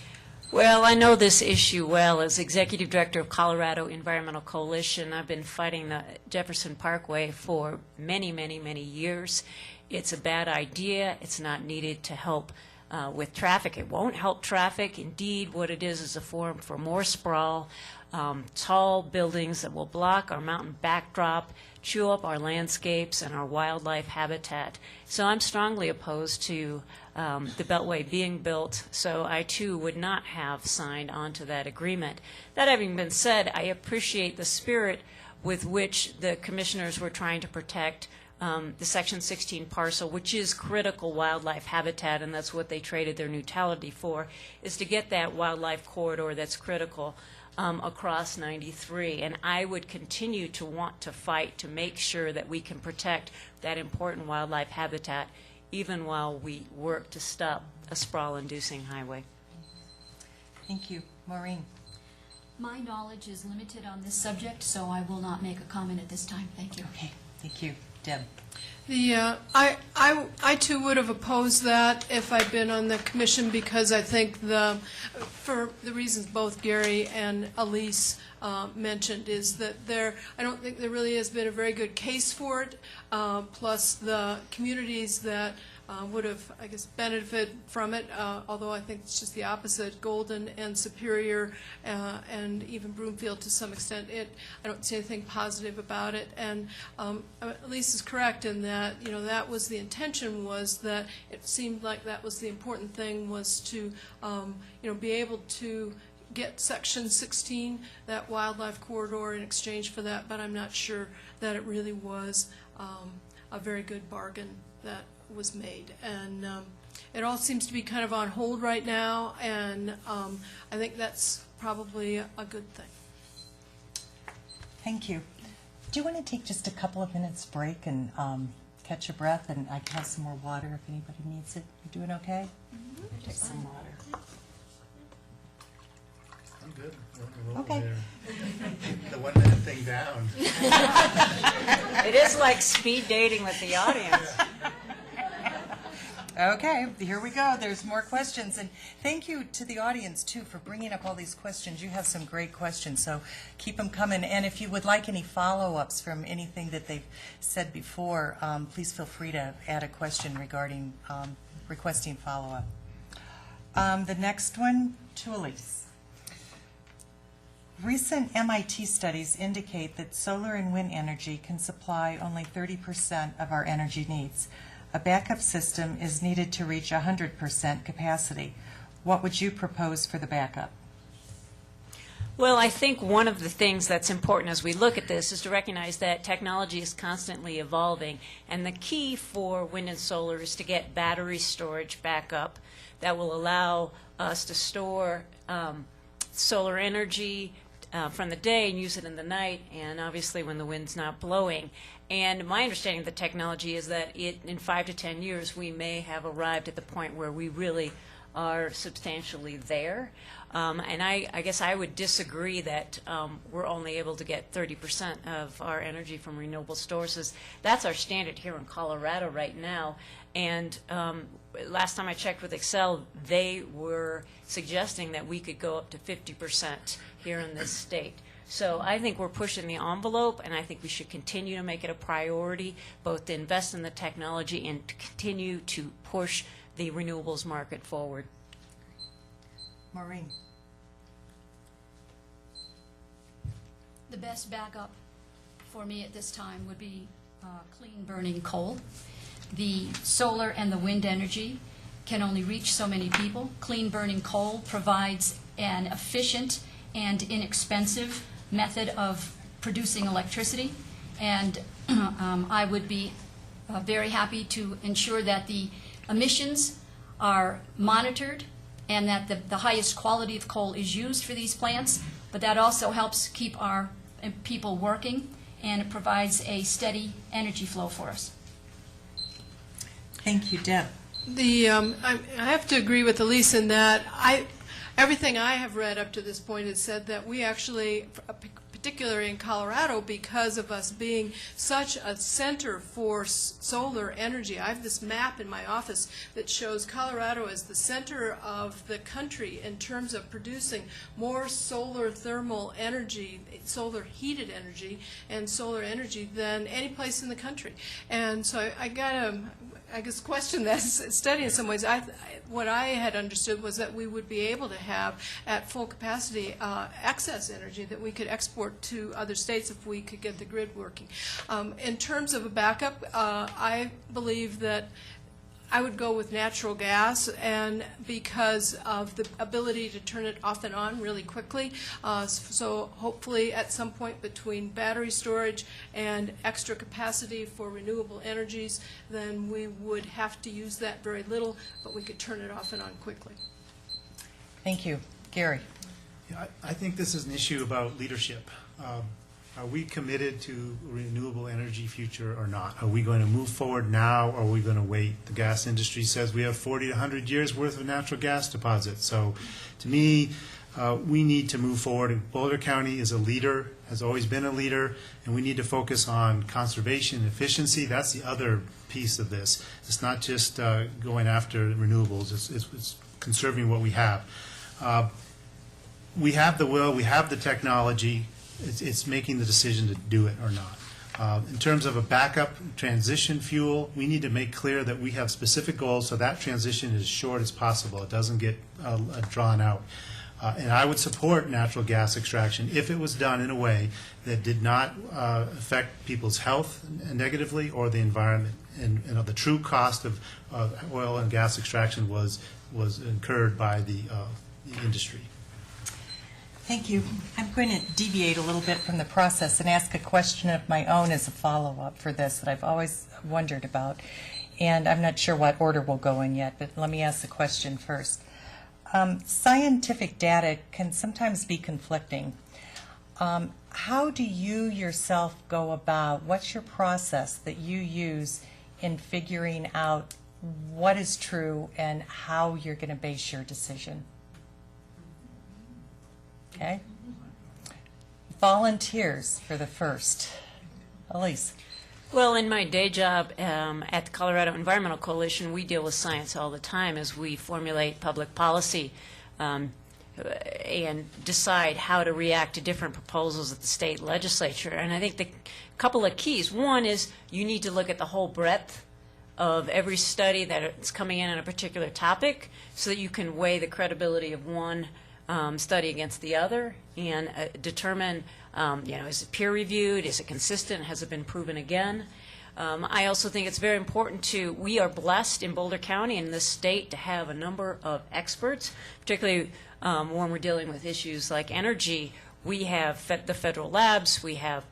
Well, I know this issue well. As Executive Director of Colorado Environmental Coalition, I've been fighting the Jefferson Parkway for many, many, many years. It's a bad idea. It's not needed to help with traffic. It won't help traffic. Indeed, what it is a forum for more sprawl, tall buildings that will block our mountain backdrop, chew up our landscapes and our wildlife habitat. So I'm strongly opposed to the Beltway being built, so I too would not have signed onto that agreement. That having been said, I appreciate the spirit with which the commissioners were trying to protect the Section 16 parcel, which is critical wildlife habitat, and that's what they traded their neutrality for, is to get that wildlife corridor that's critical across 93. And I would continue to want to fight to make sure that we can protect that important wildlife habitat even while we work to stop a sprawl-inducing highway. Thank you. Maureen? My knowledge is limited on this subject, so I will not make a comment at this time. Thank you. Okay. Thank you. Deb? I too would have opposed that if I'd been on the commission, because I think for the reasons both Gary and Elise mentioned, is that I don't think there really has been a very good case for it, plus the communities that would have, I guess, benefited from it, although I think it's just the opposite. Golden and Superior and even Broomfield to some extent, I don't see anything positive about it. And Elise is correct in that, that was the intention, was that it seemed like that was the important thing, was to, be able to get Section 16, that wildlife corridor, in exchange for that, but I'm not sure that it really was a very good bargain that was made. And it all seems to be kind of on hold right now, and I think that's probably a good thing. Thank you. Do you want to take just a couple of minutes break and catch your breath? And I can have some more water if anybody needs it. You doing okay? Mm-hmm. Take some water. I'm good. We're Okay. there. The 1 minute thing down. It is like speed dating with the audience. Okay, here we go. There's more questions. And thank you to the audience, too, for bringing up all these questions. You have some great questions, so keep them coming. And if you would like any follow-ups from anything that they've said before, please feel free to add a question regarding requesting follow-up. The next one, to Elise. Recent MIT studies indicate that solar and wind energy can supply only 30% of our energy needs. A backup system is needed to reach 100% capacity. What would you propose for the backup? Well, I think one of the things that's important as we look at this is to recognize that technology is constantly evolving, and the key for wind and solar is to get battery storage backup that will allow us to store solar energy from the day and use it in the night, and obviously when the wind's not blowing. And my understanding of the technology is that in 5 to 10 years we may have arrived at the point where we really are substantially there. And I guess I would disagree that we're only able to get 30% of our energy from renewable sources. That's our standard here in Colorado right now. And last time I checked with Excel, they were suggesting that we could go up to 50% here in this state. So I think we're pushing the envelope, and I think we should continue to make it a priority, both to invest in the technology and to continue to push the renewables market forward. Maureen. The best backup for me at this time would be clean burning coal. The solar and the wind energy can only reach so many people. Clean burning coal provides an efficient and inexpensive method of producing electricity, and I would be very happy to ensure that the emissions are monitored and that the highest quality of coal is used for these plants, but that also helps keep our people working, and it provides a steady energy flow for us. Thank you, Deb. I have to agree with Elise in that everything I have read up to this point has said that we actually, particularly in Colorado, because of us being such a center for solar energy. I have this map in my office that shows Colorado as the center of the country in terms of producing more solar thermal energy, solar heated energy, and solar energy than any place in the country. And so I guess question that study in some ways. What I had understood was that we would be able to have at full capacity excess energy that we could export to other states if we could get the grid working. In terms of a backup, I believe that I would go with natural gas, and because of the ability to turn it off and on really quickly. So hopefully at some point between battery storage and extra capacity for renewable energies, then we would have to use that very little, but we could turn it off and on quickly. Thank you. Gary? Yeah, I think this is an issue about leadership. Are we committed to a renewable energy future or not? Are we going to move forward now, or are we going to wait? The gas industry says we have 40 to 100 years worth of natural gas deposits. So to me, we need to move forward. And Boulder County is a leader, has always been a leader, and we need to focus on conservation and efficiency. That's the other piece of this. It's not just going after renewables. It's conserving what we have. We have the will, we have the technology. It's making the decision to do it or not. In terms of a backup transition fuel, we need to make clear that we have specific goals so that transition is as short as possible. It doesn't get drawn out. And I would support natural gas extraction if it was done in a way that did not affect people's health negatively or the environment. And the true cost of oil and gas extraction was incurred by the industry. Thank you. I'm going to deviate a little bit from the process and ask a question of my own as a follow-up for this that I've always wondered about. And I'm not sure what order we'll go in yet, but let me ask the question first. Scientific data can sometimes be conflicting. How do you yourself go about, what's your process that you use in figuring out what is true and how you're going to base your decision? Okay. Volunteers for the first. Elise. Well, in my day job at the Colorado Environmental Coalition, we deal with science all the time as we formulate public policy and decide how to react to different proposals at the state legislature. And I think the couple of keys. One is you need to look at the whole breadth of every study that's coming in on a particular topic so that you can weigh the credibility of one study against the other and determine, is it peer-reviewed, is it consistent, has it been proven again? I also think it's very important we are blessed in Boulder County and this state to have a number of experts, particularly when we're dealing with issues like energy. We have the federal labs, we have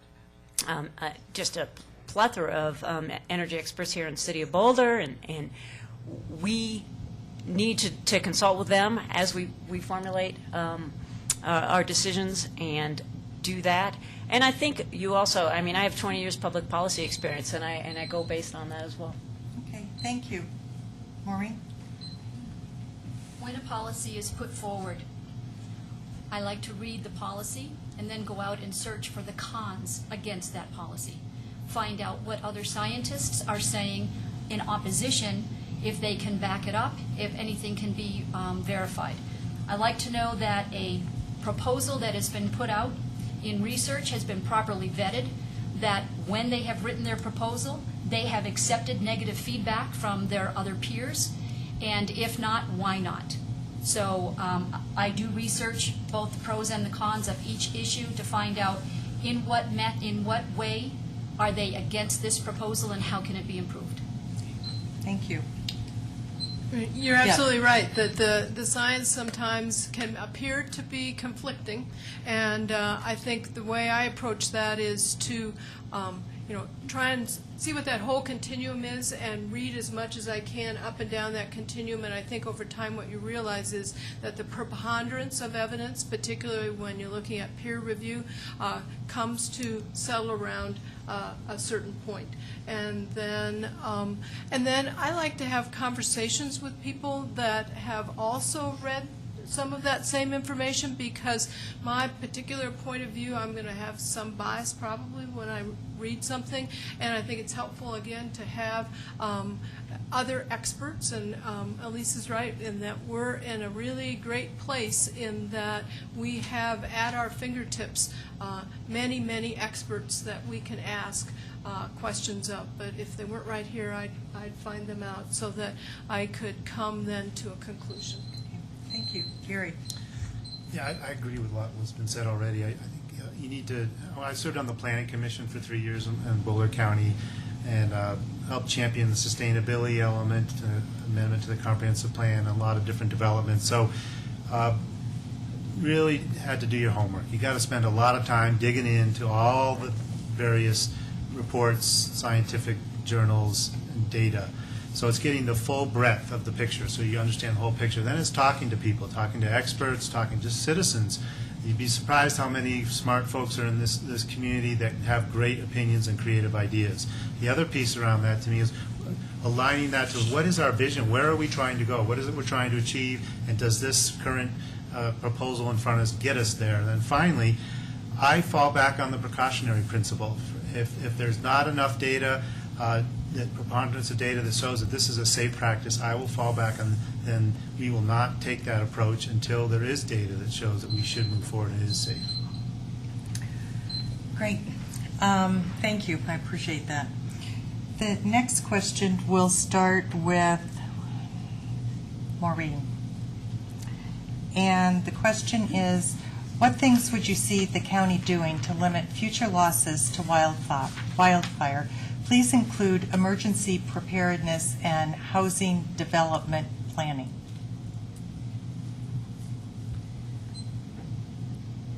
just a plethora of energy experts here in the city of Boulder, and we need to consult with them as we formulate our decisions and do that. And I think you also, I have 20 years public policy experience, and I go based on that as well. Okay, thank you. Maureen? When a policy is put forward, I like to read the policy and then go out and search for the cons against that policy. Find out what other scientists are saying in opposition, if they can back it up, if anything can be verified. I like to know that a proposal that has been put out in research has been properly vetted, that when they have written their proposal, they have accepted negative feedback from their other peers, and if not, why not? So I do research both the pros and the cons of each issue to find out in what way are they against this proposal and how can it be improved. Thank you. You're absolutely right that the science sometimes can appear to be conflicting, and I think the way I approach that is to try and see what that whole continuum is and read as much as I can up and down that continuum. And I think over time what you realize is that the preponderance of evidence, particularly when you're looking at peer review, comes to settle around a certain point. And then I like to have conversations with people that have also read some of that same information, because my particular point of view, I'm going to have some bias probably when I read something, and I think it's helpful again to have other experts, and Elise is right in that we're in a really great place in that we have at our fingertips many, many experts that we can ask questions of, but if they weren't right here, I'd find them out so that I could come then to a conclusion. Thank you. Gary? Yeah, I agree with a lot of what's been said already. I think you need to, I served on the Planning Commission for 3 years in Boulder County and helped champion the sustainability element, amendment to the comprehensive plan, a lot of different developments. So really had to do your homework. You got to spend a lot of time digging into all the various reports, scientific journals, and data. So it's getting the full breadth of the picture, so you understand the whole picture. Then it's talking to people, talking to experts, talking to citizens. You'd be surprised how many smart folks are in this community that have great opinions and creative ideas. The other piece around that to me is aligning that to what is our vision, where are we trying to go, what is it we're trying to achieve, and does this current proposal in front of us get us there? And then finally, I fall back on the precautionary principle. If there's not enough data, the preponderance of data that shows that this is a safe practice, I will fall back on, and we will not take that approach until there is data that shows that we should move forward and it is safe. Great. Thank you. I appreciate that. The next question will start with Maureen. And the question is, what things would you see the county doing to limit future losses to wildfire? Please include emergency preparedness and housing development planning.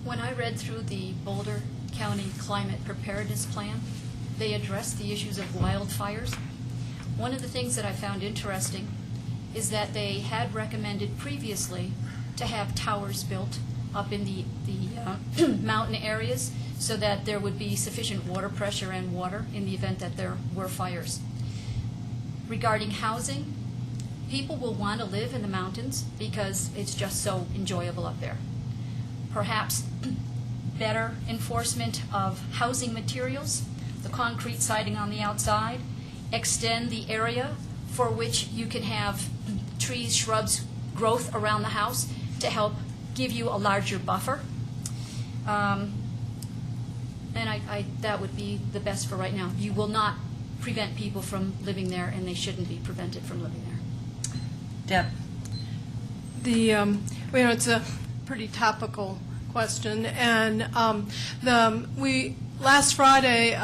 When I read through the Boulder County Climate Preparedness Plan, they addressed the issues of wildfires. One of the things that I found interesting is that they had recommended previously to have towers built up in the mountain areas so that there would be sufficient water pressure and water in the event that there were fires. Regarding housing, people will want to live in the mountains because it's just so enjoyable up there. Perhaps better enforcement of housing materials, the concrete siding on the outside, extend the area for which you can have trees, shrubs, growth around the house to help give you a larger buffer. And that would be the best for right now. You will not prevent people from living there, and they shouldn't be prevented from living there. Deb? It's a pretty topical question, and last Friday,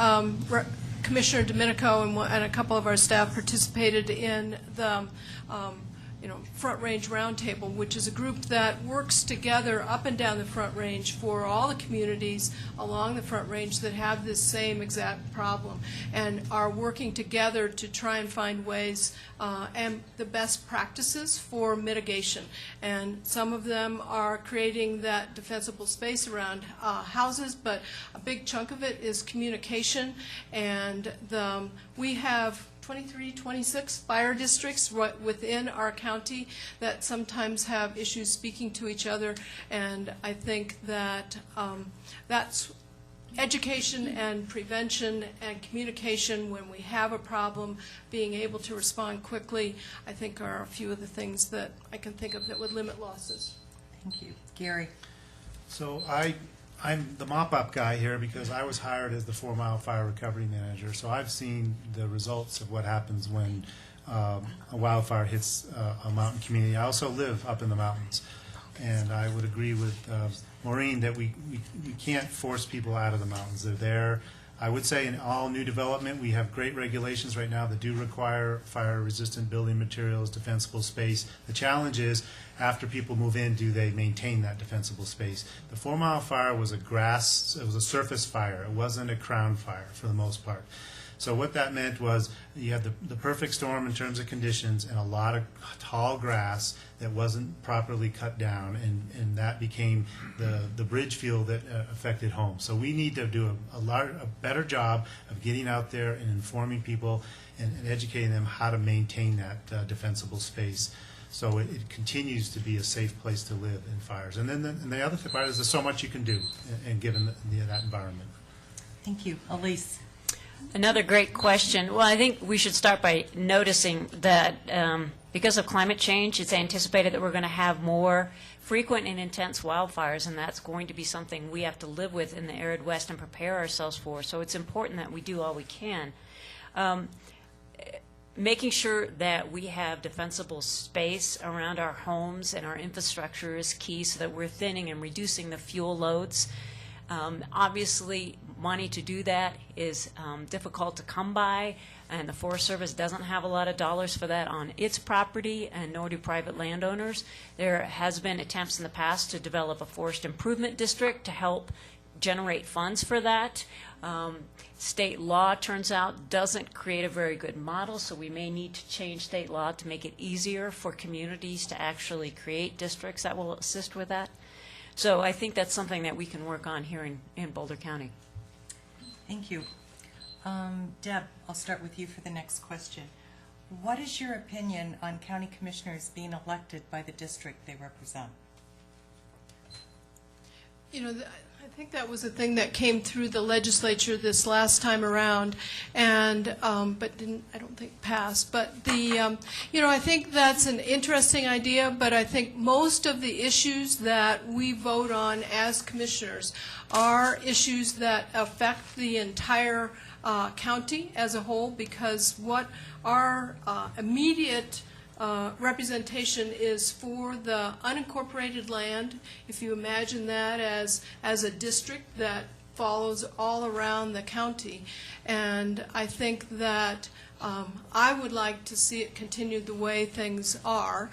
Commissioner Domenico and a couple of our staff participated in the Front Range Roundtable, which is a group that works together up and down the Front Range for all the communities along the Front Range that have this same exact problem, and are working together to try and find ways and the best practices for mitigation. And some of them are creating that defensible space around houses, but a big chunk of it is communication. And we have 23, 26 fire districts within our county that sometimes have issues speaking to each other, and I think that that's education and prevention and communication when we have a problem, being able to respond quickly, I think are a few of the things that I can think of that would limit losses. Thank you. Gary? So I'm the mop-up guy here because I was hired as the 4 Mile Fire Recovery Manager. So I've seen the results of what happens when a wildfire hits a mountain community. I also live up in the mountains. And I would agree with Maureen that we can't force people out of the mountains. They're there. I would say in all new development, we have great regulations right now that do require fire-resistant building materials, defensible space. The challenge is, after people move in, do they maintain that defensible space? The 4 Mile fire was it was a surface fire. It wasn't a crown fire for the most part. So what that meant was you had the perfect storm in terms of conditions and a lot of tall grass that wasn't properly cut down, and that became the bridge fuel that affected homes. So we need to do a better job of getting out there and informing people and educating them how to maintain that defensible space. So it continues to be a safe place to live in fires. And then the other part is there's so much you can do in given that environment. Thank you. Elise? Another great question. Well, I think we should start by noticing that because of climate change, it's anticipated that we're going to have more frequent and intense wildfires, and that's going to be something we have to live with in the arid West and prepare ourselves for. So it's important that we do all we can. Making sure that we have defensible space around our homes and our infrastructure is key so that we're thinning and reducing the fuel loads. Obviously, money to do that is difficult to come by, and the Forest Service doesn't have a lot of dollars for that on its property, and nor do private landowners. There has been attempts in the past to develop a forest improvement district to help generate funds for that. State law, turns out, doesn't create a very good model, so we may need to change state law to make it easier for communities to actually create districts that will assist with that. So I think that's something that we can work on here in Boulder County. Thank you. Deb, I'll start with you for the next question. What is your opinion on county commissioners being elected by the district they represent? You know, I think that was a thing that came through the legislature this last time around, and but didn't, I don't think, pass. But the, you know, I think that's an interesting idea. But I think most of the issues that we vote on as commissioners are issues that affect the entire county as a whole, because what our immediate representation is for the unincorporated land. If you imagine that as a district that follows all around the county. And I think that I would like to see it continue the way things are,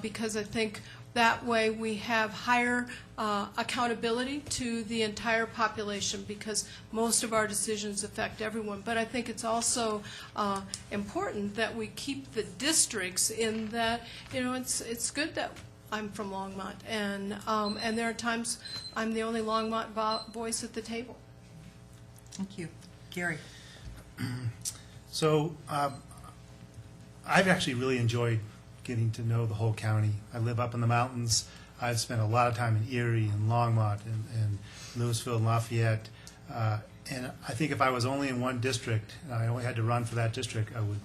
because I think that way we have higher accountability to the entire population, because most of our decisions affect everyone. But I think it's also important that we keep the districts in that, you know, it's good that I'm from Longmont, and there are times I'm the only Longmont voice at the table. Thank you. Gary? So I've actually really enjoyed getting to know the whole county. I live up in the mountains. I've spent a lot of time in Erie and Longmont and Louisville and Lafayette. And I think if I was only in one district, and I only had to run for that district, it would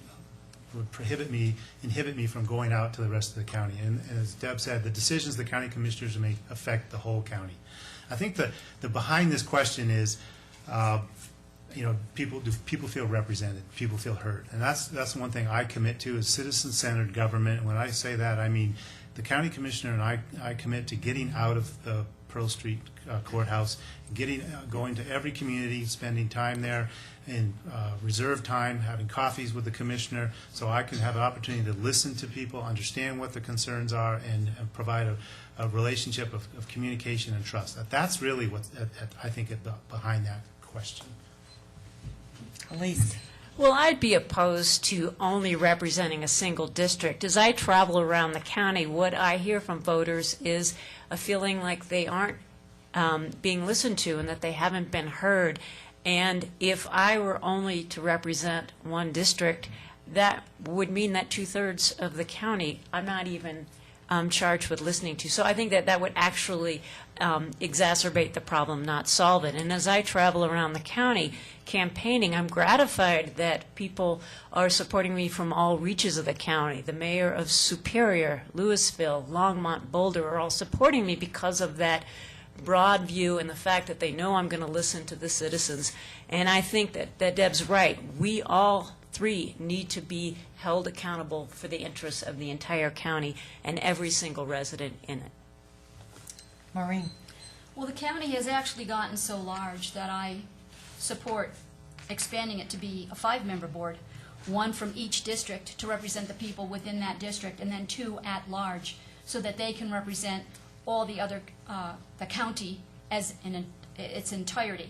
inhibit me from going out to the rest of the county. And as Deb said, the decisions the county commissioners make affect the whole county. I think the behind this question is, you know, do people feel represented? People feel heard, and that's one thing I commit to is citizen-centered government. And when I say that, I mean the county commissioner and I commit to getting out of the Pearl Street courthouse, going to every community, spending time there, in reserved time, having coffees with the commissioner, so I can have an opportunity to listen to people, understand what the concerns are, and provide a relationship of communication and trust. That's really what I think behind that question. Elise? Well, I'd be opposed to only representing a single district. As I travel around the county, what I hear from voters is a feeling like they aren't being listened to and that they haven't been heard. And if I were only to represent one district, that would mean that 2/3 of the county I'm not even charged with listening to. So I think that would actually exacerbate the problem, not solve it. And as I travel around the county campaigning, I'm gratified that people are supporting me from all reaches of the county. The mayor of Superior, Louisville, Longmont, Boulder are all supporting me because of that broad view and the fact that they know I'm going to listen to the citizens. And I think that Deb's right. We all three need to be held accountable for the interests of the entire county and every single resident in it. Maureen? Well, the county has actually gotten so large that I support expanding it to be a 5-member board, 1 from each district to represent the people within that district, and then 2 at large, so that they can represent all the other, the county as in its entirety.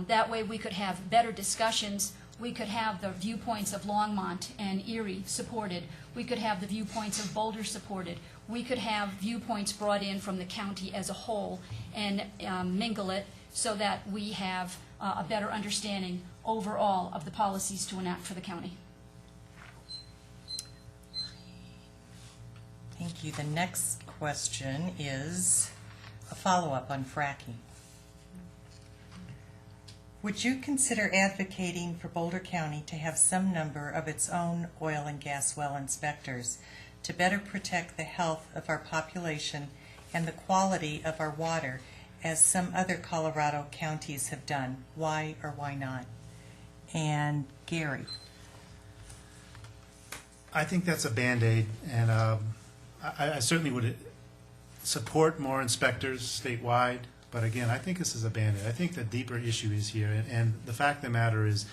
That way we could have better discussions. We could have the viewpoints of Longmont and Erie supported. We could have the viewpoints of Boulder supported. We could have viewpoints brought in from the county as a whole and mingle it so that we have a better understanding overall of the policies to enact for the county. Thank you. The next question is a follow-up on fracking. Would you consider advocating for Boulder County to have some number of its own oil and gas well inspectors to better protect the health of our population and the quality of our water, as some other Colorado counties have done? Why or why not? And Gary. I think that's a Band-Aid, and I certainly would support more inspectors statewide, but again, I think this is a Band-Aid. I think the deeper issue is here, and the fact of the matter is,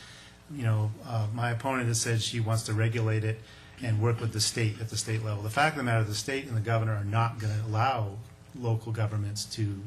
my opponent has said she wants to regulate it and work with the state at the state level. The fact of the matter, the state and the governor are not going to allow local governments to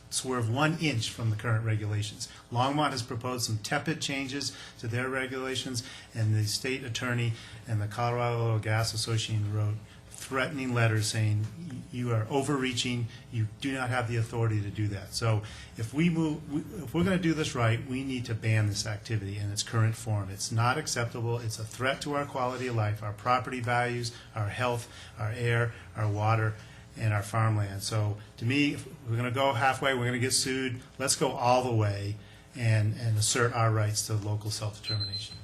swerve 1 inch from the current regulations. Longmont has proposed some tepid changes to their regulations, and the state attorney and the Colorado Oil Gas Association wrote threatening letters saying you are overreaching, you do not have the authority to do that. So if we're going to do this right, we need to ban this activity in its current form. It's not acceptable. It's a threat to our quality of life, our property values, our health, our air, our water, and our farmland. So to me, if we're going to go halfway, we're going to get sued. Let's go all the way and assert our rights to local self-determination.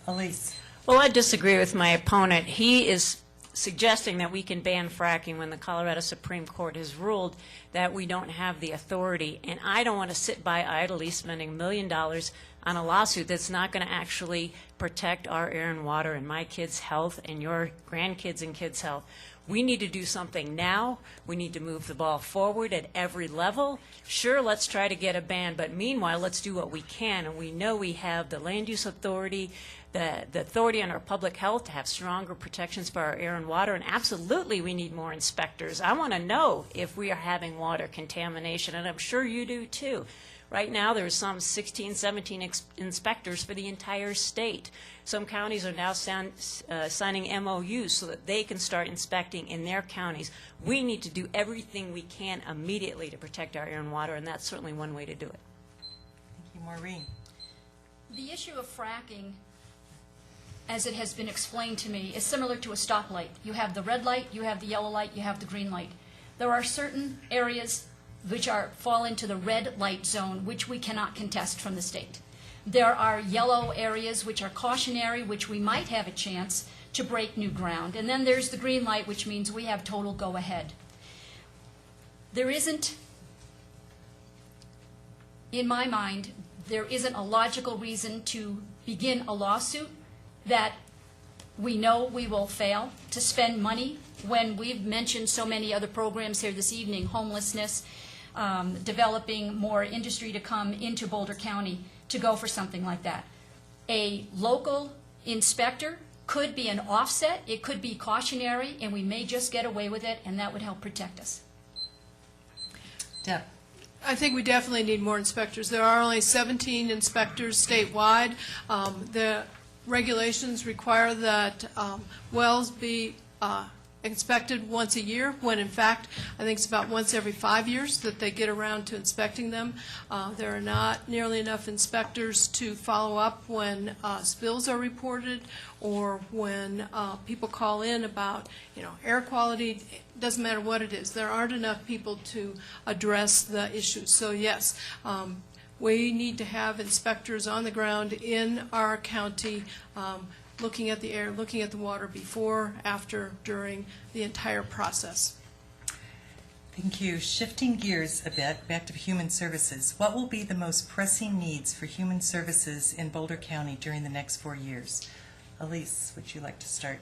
Elise. Well, I disagree with my opponent. He is suggesting that we can ban fracking when the Colorado Supreme Court has ruled that we don't have the authority. And I don't want to sit by idly spending $1 million on a lawsuit that's not going to actually protect our air and water and my kids' health and your grandkids' and kids' health. We need to do something now. We need to move the ball forward at every level. Sure, let's try to get a ban, but meanwhile, let's do what we can. And we know we have the land use authority, the authority on our public health to have stronger protections for our air and water, and absolutely we need more inspectors. I want to know if we are having water contamination, and I'm sure you do too. Right now, there's some 16, 17 inspectors for the entire state. Some counties are now signing MOUs so that they can start inspecting in their counties. We need to do everything we can immediately to protect our air and water, and that's certainly one way to do it. Thank you, Maureen. The issue of fracking, as it has been explained to me, is similar to a stoplight. You have the red light, you have the yellow light, you have the green light. There are certain areas which fall into the red light zone, which we cannot contest from the state. There are yellow areas which are cautionary, which we might have a chance to break new ground. And then there's the green light, which means we have total go-ahead. There isn't, in my mind, there isn't a logical reason to begin a lawsuit that we know we will fail, to spend money when we've mentioned so many other programs here this evening, homelessness, developing more industry to come into Boulder County, to go for something like that. A local inspector could be an offset, it could be cautionary, and we may just get away with it, and that would help protect us. Deb. I think we definitely need more inspectors. There are only 17 inspectors statewide. The regulations require that wells be inspected once a year, when in fact I think it's about once every 5 years that they get around to inspecting them. There are not nearly enough inspectors to follow up when spills are reported or when people call in about air quality. It doesn't matter what it is. There aren't enough people to address the issues. So yes, we need to have inspectors on the ground in our county, looking at the air, looking at the water before, after, during the entire process. Thank you. Shifting gears a bit, back to human services. What will be the most pressing needs for human services in Boulder County during the next 4 years? Elise, would you like to start?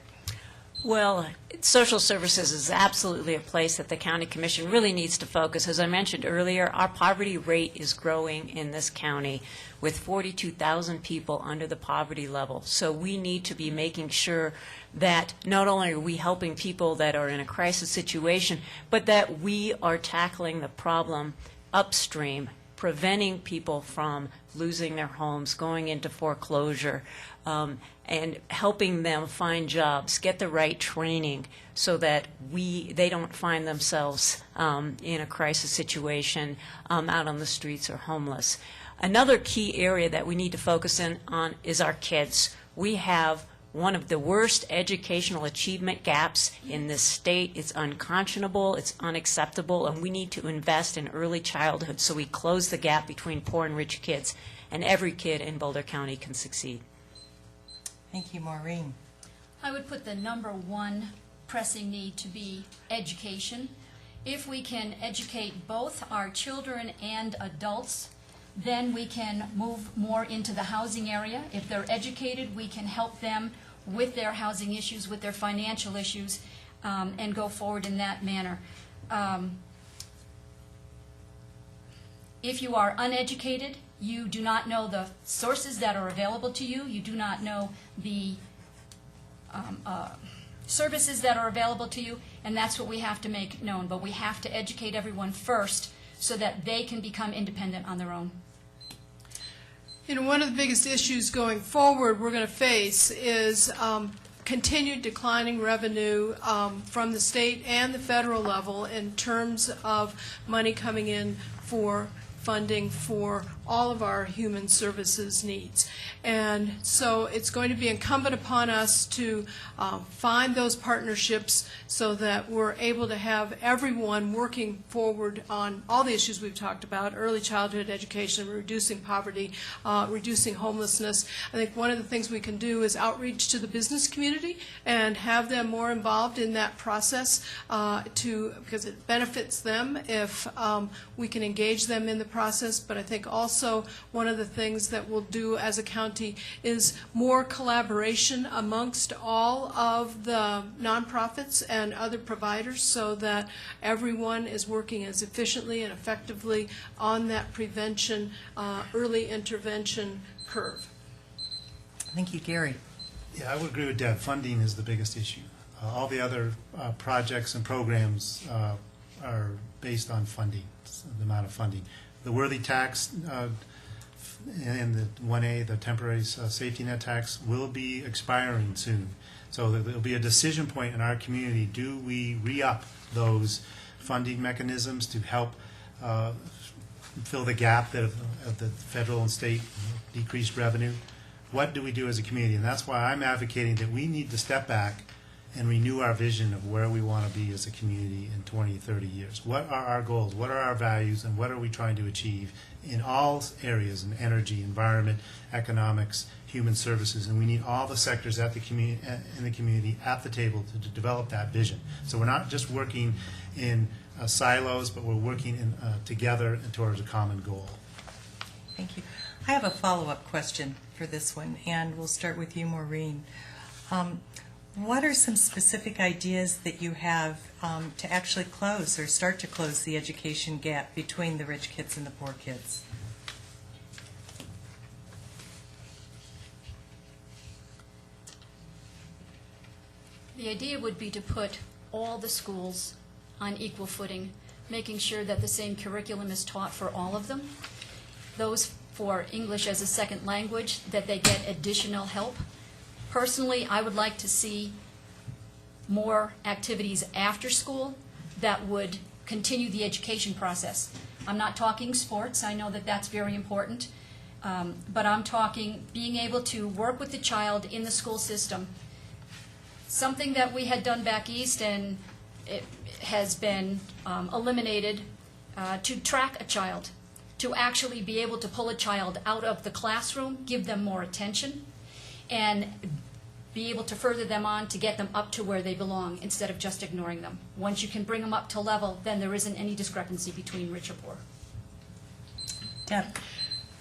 Well, social services is absolutely a place that the county commission really needs to focus. As I mentioned earlier, our poverty rate is growing in this county with 42,000 people under the poverty level. So we need to be making sure that not only are we helping people that are in a crisis situation, but that we are tackling the problem upstream, preventing people from losing their homes, going into foreclosure, and helping them find jobs, get the right training so that they don't find themselves in a crisis situation out on the streets or homeless. Another key area that we need to focus on is our kids. We have one of the worst educational achievement gaps in this state. It's unconscionable, it's unacceptable, and we need to invest in early childhood so we close the gap between poor and rich kids, and every kid in Boulder County can succeed. Thank you, Maureen. I would put the number one pressing need to be education. If we can educate both our children and adults, then we can move more into the housing area. If they're educated, we can help them with their housing issues, with their financial issues, and go forward in that manner. If you are uneducated, you do not know the sources that are available to you, you do not know the services that are available to you, and that's what we have to make known. But we have to educate everyone first so that they can become independent on their own. You know, one of the biggest issues going forward we're going to face is continued declining revenue from the state and the federal level in terms of money coming in for funding for all of our human services needs. And so it's going to be incumbent upon us to find those partnerships so that we're able to have everyone working forward on all the issues we've talked about: early childhood education, reducing poverty, reducing homelessness. I think one of the things we can do is outreach to the business community and have them more involved in that process because it benefits them if we can engage them in the process. But I think also one of the things that we'll do as a county is more collaboration amongst all of the nonprofits and other providers so that everyone is working as efficiently and effectively on that prevention, early intervention curve. Thank you, Gary. Yeah, I would agree with Deb. Funding is the biggest issue. All the other projects and programs are based on funding, the amount of funding. The worthy tax and the 1A, the temporary safety net tax, will be expiring soon. So there will be a decision point in our community. Do we re-up those funding mechanisms to help fill the gap of the federal and state decreased revenue? What do we do as a community? And that's why I'm advocating that we need to step back and renew our vision of where we want to be as a community in 20, 30 years. What are our goals? What are our values? And what are we trying to achieve in all areas, in energy, environment, economics, human services? And we need all the sectors at the in the community at the table to develop that vision. So we're not just working in silos, but we're working together towards a common goal. Thank you. I have a follow-up question for this one, and we'll start with you, Maureen. What are some specific ideas that you have to actually close or start to close the education gap between the rich kids and the poor kids? The idea would be to put all the schools on equal footing, making sure that the same curriculum is taught for all of them. Those for English as a second language, that they get additional help. Personally, I would like to see more activities after school that would continue the education process. I'm not talking sports. I know that that's very important. But I'm talking being able to work with the child in the school system. Something that we had done back east and it has been eliminated, to track a child, to actually be able to pull a child out of the classroom, give them more attention, and be able to further them on to get them up to where they belong instead of just ignoring them. Once you can bring them up to level, then there isn't any discrepancy between rich or poor. Deb.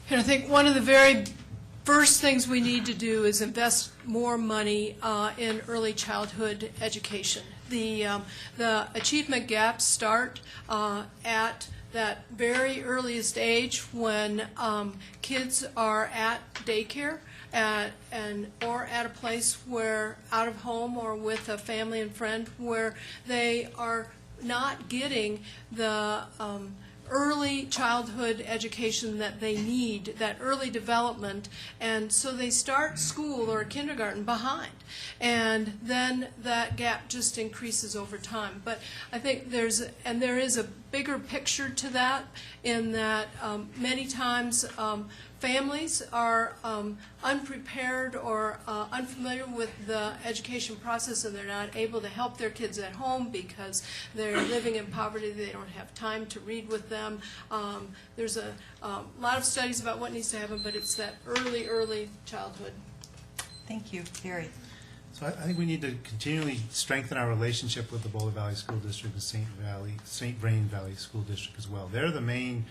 And I think one of the very first things we need to do is invest more money in early childhood education. The achievement gaps start at that very earliest age when kids are at daycare or at a place where out of home or with a family and friend where they are not getting the early childhood education that they need, that early development, and so they start school or kindergarten behind, and then that gap just increases over time. But I think there is a bigger picture to that, in that many times families are unprepared or unfamiliar with the education process, and they're not able to help their kids at home because they're living in poverty. They don't have time to read with them. There's a lot of studies about what needs to happen, but it's that early childhood. Thank you. Gary? So I think we need to continually strengthen our relationship with the Boulder Valley School District and St. Vrain Valley School District as well. They're the main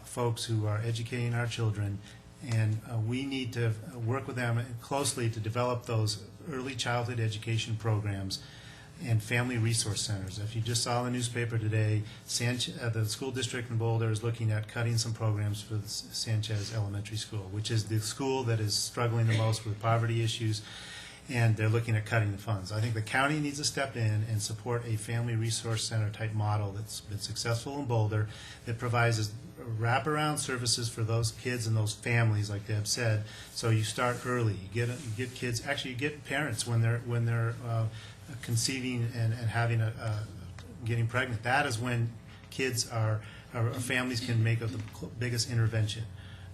folks who are educating our children, and we need to work with them closely to develop those early childhood education programs and family resource centers. If you just saw in the newspaper today, the school district in Boulder is looking at cutting some programs for the Sanchez Elementary School, which is the school that is struggling the most with poverty issues, and they're looking at cutting the funds. I think the county needs to step in and support a family resource center type model that's been successful in Boulder, that provides wraparound services for those kids and those families, like Deb said. So you start early. You get kids. Actually, you get parents when they're conceiving and having getting pregnant. That is when kids or families can make the biggest intervention.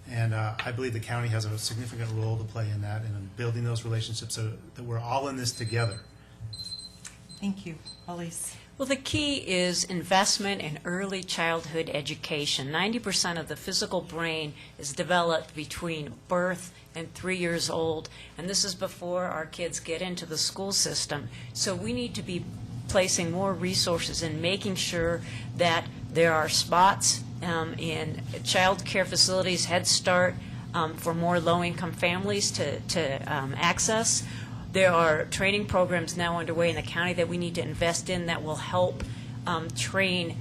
And I believe the county has a significant role to play in that, and in building those relationships so that we're all in this together. Thank you. Elise? Well, the key is investment in early childhood education. 90% of the physical brain is developed between birth and 3 years old, and this is before our kids get into the school system. So we need to be placing more resources in making sure that there are spots in child care facilities, Head Start, for more low-income families to access. There are training programs now underway in the county that we need to invest in that will help train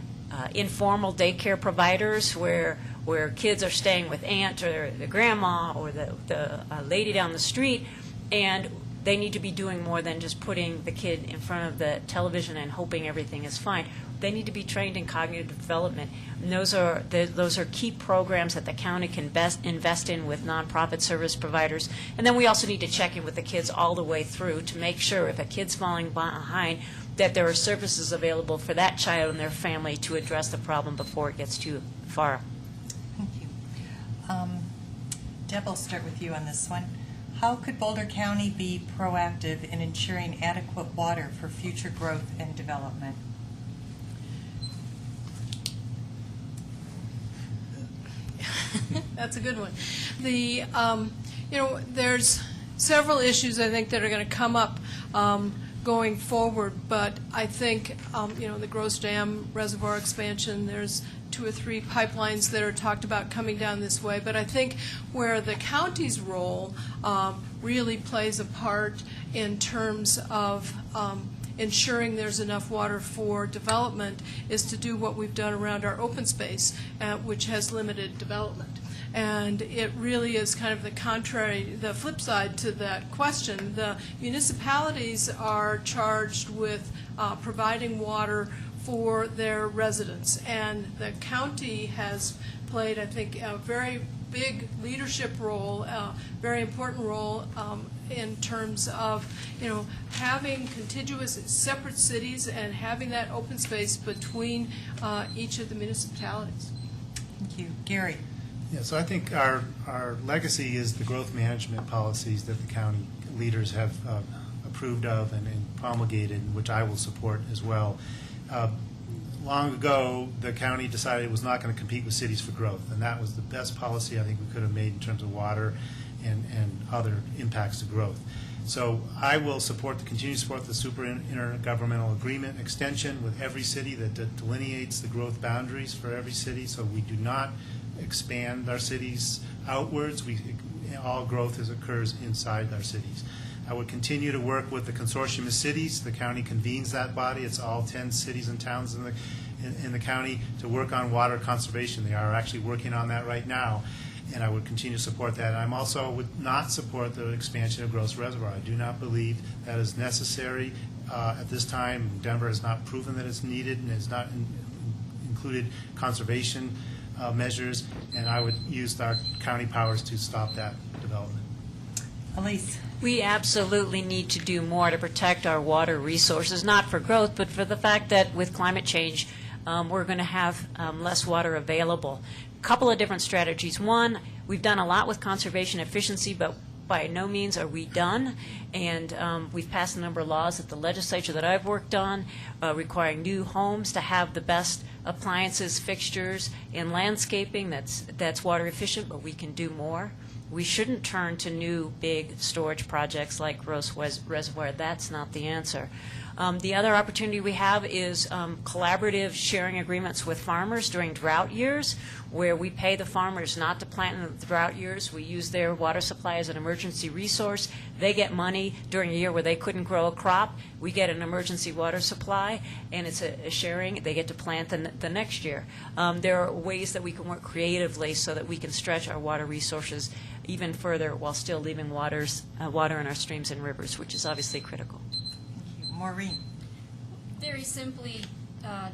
informal daycare providers where kids are staying with aunt or the grandma or the lady down the street, and they need to be doing more than just putting the kid in front of the television and hoping everything is fine. They need to be trained in cognitive development. And those are key programs that the county can best invest in with nonprofit service providers. And then we also need to check in with the kids all the way through to make sure if a kid's falling behind that there are services available for that child and their family to address the problem before it gets too far. Thank you. Deb, I'll start with you on this one. How could Boulder County be proactive in ensuring adequate water for future growth and development? That's a good one. There's several issues I think that are going to come up going forward, but I think the Gross Dam reservoir expansion, there's 2 or 3 pipelines that are talked about coming down this way, but I think where the county's role really plays a part in terms of ensuring there's enough water for development is to do what we've done around our open space, which has limited development. And it really is kind of the flip side to that question. The municipalities are charged with providing water for their residents, and the county has played, I think, a very big leadership role, very important role in terms of having contiguous separate cities and having that open space between each of the municipalities. Thank you. Gary? Yeah, so I think our legacy is the growth management policies that the county leaders have approved of and promulgated, which I will support as well. Long ago, the county decided it was not going to compete with cities for growth, and that was the best policy I think we could have made in terms of water and other impacts to growth. So I will continue to support the super intergovernmental agreement extension with every city that delineates the growth boundaries for every city, so we do not expand our cities outwards. All growth occurs inside our cities. I would continue to work with the consortium of cities. The county convenes that body. It's all 10 cities and towns in the county to work on water conservation. They are actually working on that right now, and I would continue to support that. I also would not support the expansion of Gross Reservoir. I do not believe that is necessary at this time. Denver has not proven that it's needed and has not included conservation measures, and I would use our county powers to stop that development. Elise? We absolutely need to do more to protect our water resources, not for growth, but for the fact that with climate change, we're going to have less water available. A couple of different strategies. One, we've done a lot with conservation efficiency, but by no means are we done. And we've passed a number of laws at the legislature that I've worked on requiring new homes to have the best appliances, fixtures, and landscaping that's water efficient, but we can do more. We shouldn't turn to new big storage projects like Gross Reservoir. That's not the answer. The other opportunity we have is collaborative sharing agreements with farmers during drought years, where we pay the farmers not to plant in the drought years. We use their water supply as an emergency resource. They get money during a year where they couldn't grow a crop. We get an emergency water supply, and it's a sharing. They get to plant the next year. There are ways that we can work creatively so that we can stretch our water resources even further while still leaving water in our streams and rivers, which is obviously critical. Maureen? Very simply,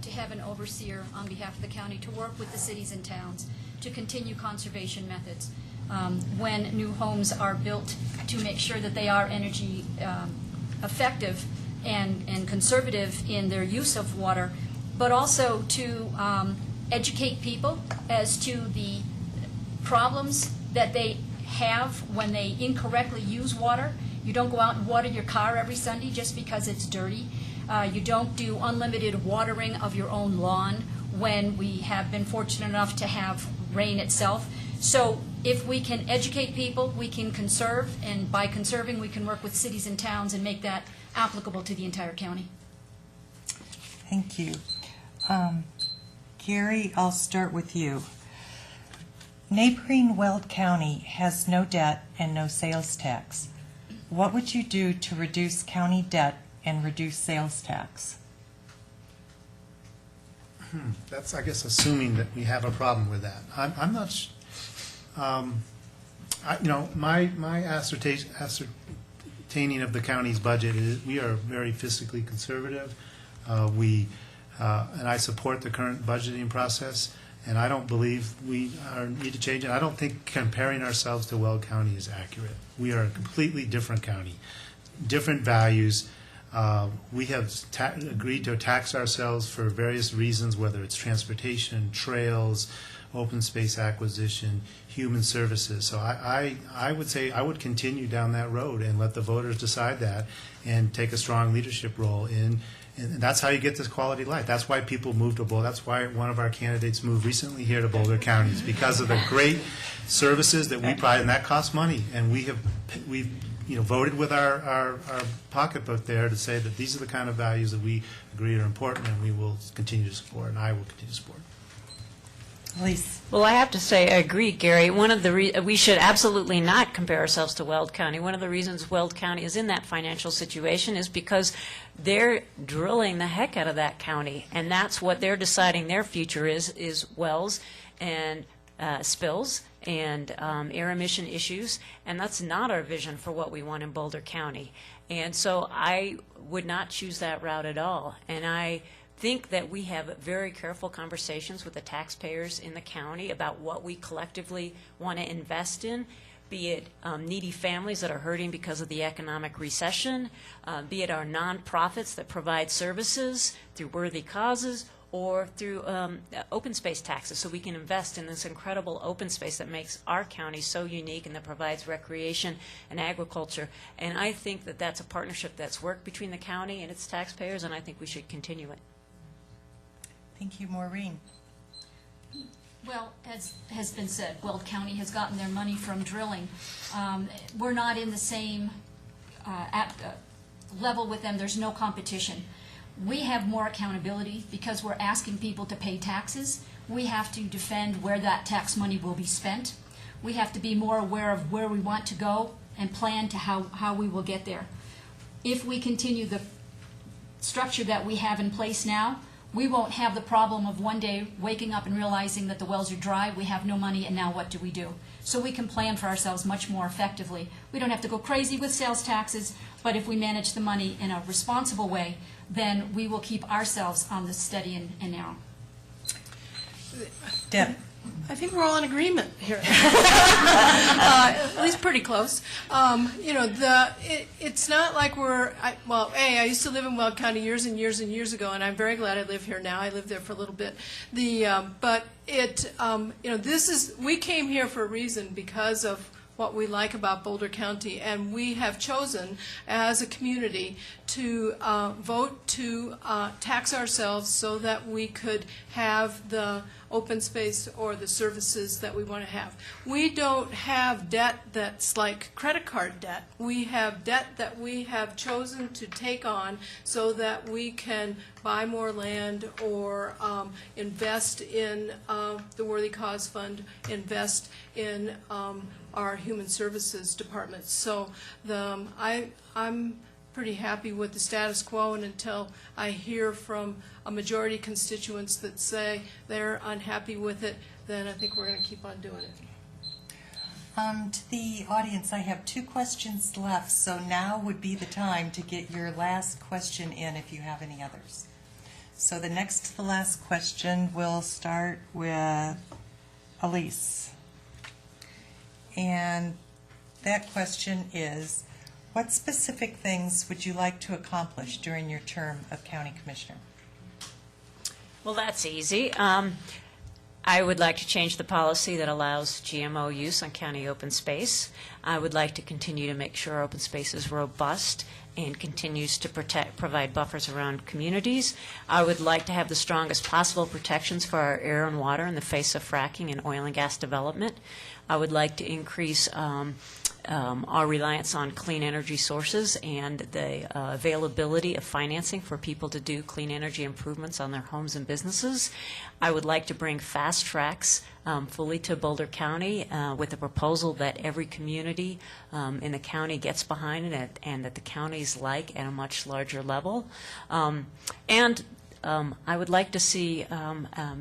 to have an overseer on behalf of the county to work with the cities and towns to continue conservation methods. When new homes are built, to make sure that they are energy effective and conservative in their use of water, but also to educate people as to the problems that they have when they incorrectly use water. You don't go out and water your car every Sunday just because it's dirty. You don't do unlimited watering of your own lawn when we have been fortunate enough to have rain itself. So if we can educate people, we can conserve, and by conserving we can work with cities and towns and make that applicable to the entire county. Thank you. Gary, I'll start with you. Neighboring Weld County has no debt and no sales tax. What would you do to reduce county debt and reduce sales tax? That's, I guess, assuming that we have a problem with that. I'm not. My ascertaining of the county's budget is we are very fiscally conservative. And I support the current budgeting process, and I don't believe we need to change it. I don't think comparing ourselves to Weld County is accurate. We are a completely different county, different values. We have agreed to tax ourselves for various reasons, whether it's transportation, trails, open space acquisition, human services. So I would say I would continue down that road and let the voters decide that and take a strong leadership role in. And that's how you get this quality life. That's why people move to Boulder. That's why one of our candidates moved recently here to Boulder County. It's because of the great services that we provide, and that costs money. And we've voted with our pocketbook there to say that these are the kind of values that we agree are important, and we will continue to support, and I will continue to support. Elise? Well, I have to say, I agree, Gary. One of the we should absolutely not compare ourselves to Weld County. One of the reasons Weld County is in that financial situation is because they're drilling the heck out of that county, and that's what they're deciding their future is wells and spills and air emission issues, and that's not our vision for what we want in Boulder County. And so I would not choose that route at all. And I think that we have very careful conversations with the taxpayers in the county about what we collectively want to invest in, be it needy families that are hurting because of the economic recession, be it our nonprofits that provide services through worthy causes, or through open space taxes, so we can invest in this incredible open space that makes our county so unique and that provides recreation and agriculture. And I think that that's a partnership that's worked between the county and its taxpayers, and I think we should continue it. Thank you, Maureen. Well, as has been said, Weld County has gotten their money from drilling. We're not in the same level with them. There's no competition. We have more accountability because we're asking people to pay taxes. we have to defend where that tax money will be spent. We have to be more aware of where we want to go and plan to how we will get there. If we continue the structure that we have in place now, we won't have the problem of one day waking up and realizing that the wells are dry, we have no money, and now what do we do? So we can plan for ourselves much more effectively. We don't have to go crazy with sales taxes, but if we manage the money in a responsible way, then we will keep ourselves on the steady and narrow. Deb? I think we're all in agreement here. At least pretty close. It's not like I used to live in Weld County years and years and years ago, and I'm very glad I live here now. I lived there for a little bit. We came here for a reason because of what we like about Boulder County, and we have chosen as a community to vote to tax ourselves so that we could have the open space or the services that we want to have. We don't have debt that's like credit card debt. We have debt that we have chosen to take on so that we can buy more land or invest in the Worthy Cause Fund, invest in our Human Services Department. So I'm pretty happy with the status quo, and until I hear from a majority constituents that say they're unhappy with it, then I think we're going to keep on doing it. To the audience, I have 2 questions left, so now would be the time to get your last question in if you have any others. So the next to the last question will start with Elise. And that question is, what specific things would you like to accomplish during your term of county commissioner? Well, that's easy. I would like to change the policy that allows GMO use on county open space. I would like to continue to make sure open space is robust and continues to provide buffers around communities. I would like to have the strongest possible protections for our air and water in the face of fracking and oil and gas development. I would like to increase our reliance on clean energy sources and the availability of financing for people to do clean energy improvements on their homes and businesses. I would like to bring fast tracks fully to Boulder County with a proposal that every community in the county gets behind it and that the counties like at a much larger level. I would like to see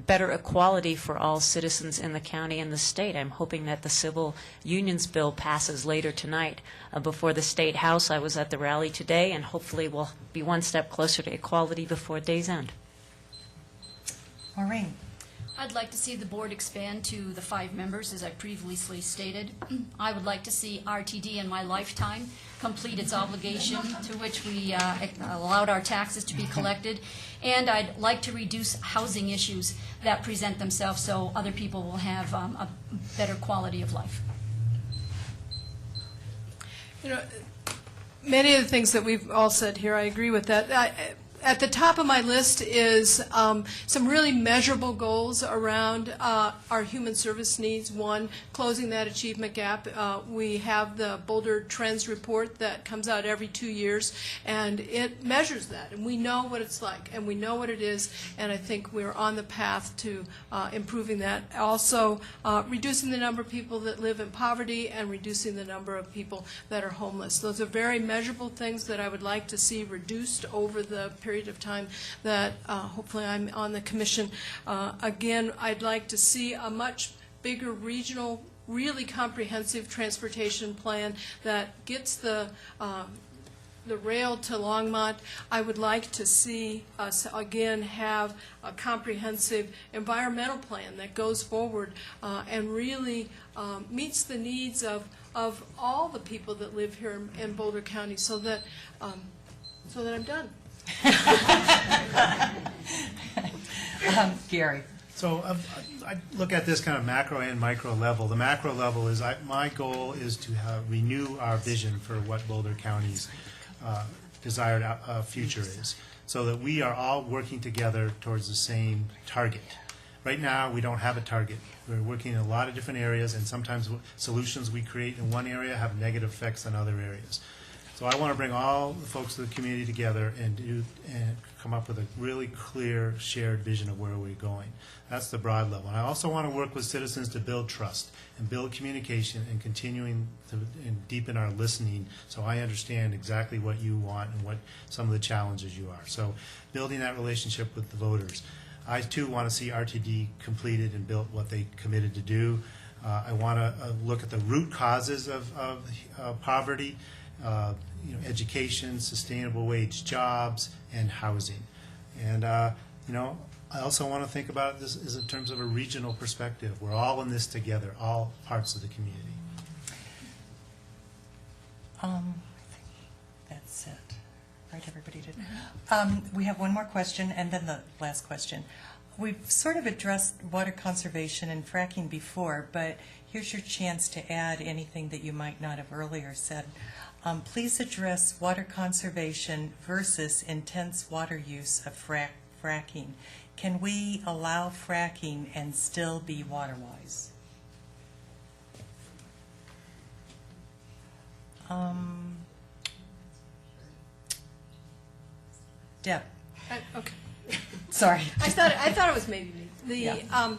better equality for all citizens in the county and the state. I'm hoping that the Civil Unions Bill passes later tonight before the State House. I was at the rally today, and hopefully we'll be one step closer to equality before day's end. Maureen? I'd like to see the board expand to the 5 members, as I previously stated. I would like to see RTD in my lifetime complete its obligation to which we allowed our taxes to be collected. And I'd like to reduce housing issues that present themselves so other people will have a better quality of life. Many of the things that we've all said here, I agree with that. At the top of my list is some really measurable goals around our human service needs. One, closing that achievement gap. We have the Boulder Trends report that comes out every 2 years, and it measures that. And we know what it's like, and we know what it is, and I think we're on the path to improving that. Also, reducing the number of people that live in poverty and reducing the number of people that are homeless. Those are very measurable things that I would like to see reduced over the period of time that hopefully I'm on the commission. Again, I'd like to see a much bigger regional, really comprehensive transportation plan that gets the rail to Longmont. I would like to see us again have a comprehensive environmental plan that goes forward and really meets the needs of all the people that live here in Boulder County, so that I'm done. Gary? So I look at this kind of macro and micro level. The macro level is my goal is to renew our vision for what Boulder County's desired future is, so that we are all working together towards the same target. Right now, we don't have a target. We're working in a lot of different areas, and sometimes solutions we create in one area have negative effects on other areas. So I want to bring all the folks of the community together and come up with a really clear, shared vision of where we're going. That's the broad level. And I also want to work with citizens to build trust and build communication and continuing to and deepen our listening so I understand exactly what you want and what some of the challenges you are. So building that relationship with the voters. I, too, want to see RTD completed and built what they committed to do. I want to look at the root causes of poverty, education, sustainable wage jobs, and housing. And, I also want to think about this as in terms of a regional perspective. We're all in this together, all parts of the community. I think that's it. Right, everybody did. We have one more question, and then the last question. We've sort of addressed water conservation and fracking before, but here's your chance to add anything that you might not have earlier said. Please address water conservation versus intense water use of fracking. Can we allow fracking and still be water-wise? Deb. Okay. Sorry. I thought it was maybe me. I'm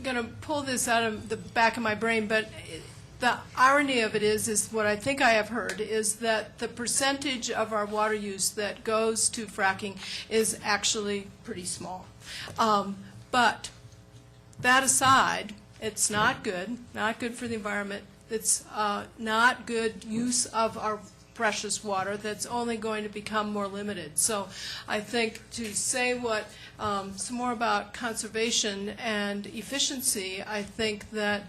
going to pull this out of the back of my brain, but the irony of it is what I think I have heard is that the percentage of our water use that goes to fracking is actually pretty small. But that aside, it's not good for the environment. It's not good use of our precious water that's only going to become more limited. So I think to say some more about conservation and efficiency, I think that,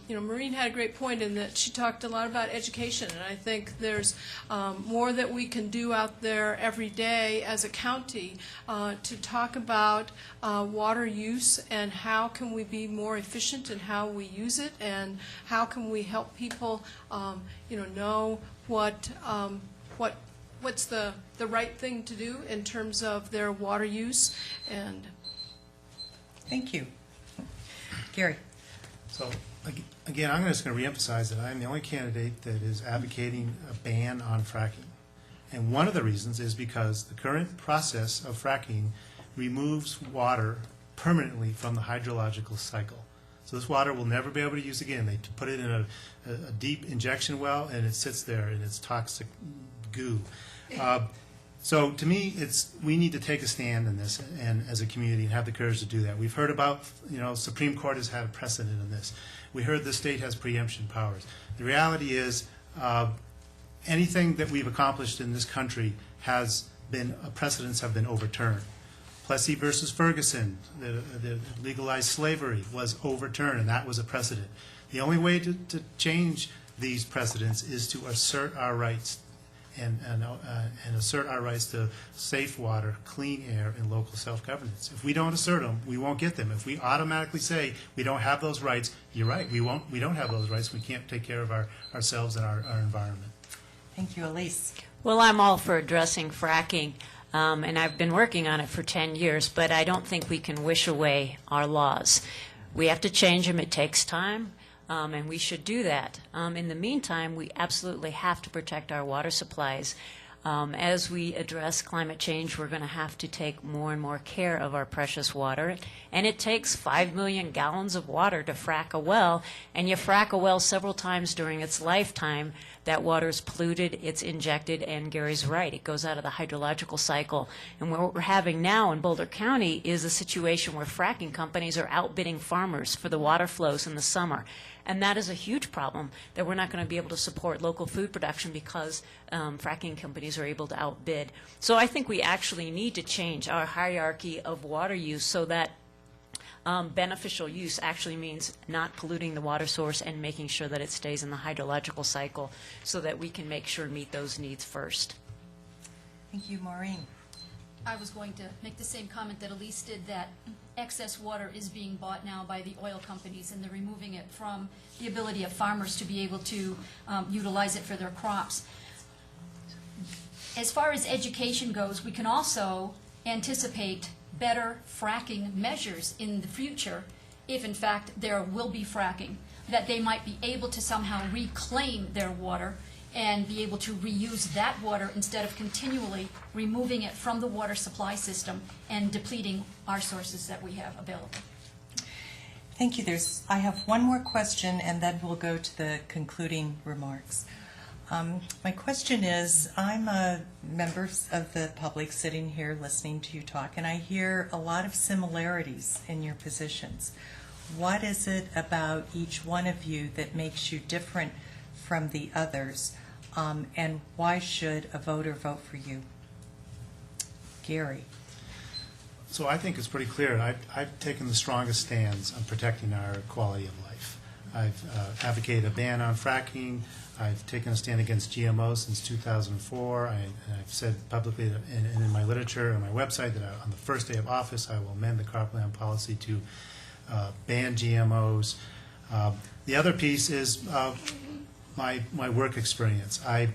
Maureen had a great point in that she talked a lot about education, and I think there's more that we can do out there every day as a county to talk about water use and how can we be more efficient in how we use it, and how can we help people, know what's the right thing to do in terms of their water use. And Thank you. Gary. So, again, I'm just going to reemphasize that I'm the only candidate that is advocating a ban on fracking. And one of the reasons is because the current process of fracking removes water permanently from the hydrological cycle. So this water will never be able to use again. They put it in a deep injection well, and it sits there in its toxic goo. So to me, we need to take a stand in this, and as a community, and have the courage to do that. We've heard about, Supreme Court has had a precedent in this. We heard the state has preemption powers. The reality is, anything that we've accomplished in this country precedents have been overturned. Plessy versus Ferguson, the legalized slavery, was overturned, and that was a precedent. The only way to change these precedents is to assert our rights and assert our rights to safe water, clean air, and local self-governance. If we don't assert them, we won't get them. If we automatically say we don't have those rights, you're right, we don't have those rights. We can't take care of ourselves and our environment. Thank you, Elise. Well, I'm all for addressing fracking. And I've been working on it for 10 years, but I don't think we can wish away our laws. We have to change them. It takes time, and we should do that. In the meantime, we absolutely have to protect our water supplies. As we address climate change, we're going to have to take more and more care of our precious water. And it takes 5 million gallons of water to frack a well, and you frack a well several times during its lifetime. That water is polluted, it's injected, and Gary's right, it goes out of the hydrological cycle. And what we're having now in Boulder County is a situation where fracking companies are outbidding farmers for the water flows in the summer. And that is a huge problem, that we're not going to be able to support local food production because fracking companies are able to outbid. So I think we actually need to change our hierarchy of water use so that beneficial use actually means not polluting the water source and making sure that it stays in the hydrological cycle so that we can make sure and meet those needs first. Thank you, Maureen. I was going to make the same comment that Elise did, that excess water is being bought now by the oil companies, and they're removing it from the ability of farmers to be able to utilize it for their crops. As far as education goes, we can also anticipate better fracking measures in the future if, in fact, there will be fracking. that they might be able to somehow reclaim their water and be able to reuse that water instead of continually removing it from the water supply system and depleting our sources that we have available. Thank you. I have one more question, and then we'll go to the concluding remarks. My question is, I'm a member of the public sitting here listening to you talk, and I hear a lot of similarities in your positions. What is it about each one of you that makes you different from the others, and why should a voter vote for you? Gary. So I think it's pretty clear. I've taken the strongest stands on protecting our quality of life. I've advocated a ban on fracking. I've taken a stand against GMO since 2004. I've said publicly and in my literature and my website that on the first day of office I will amend the cropland policy to ban GMOs. The other piece is my work experience. I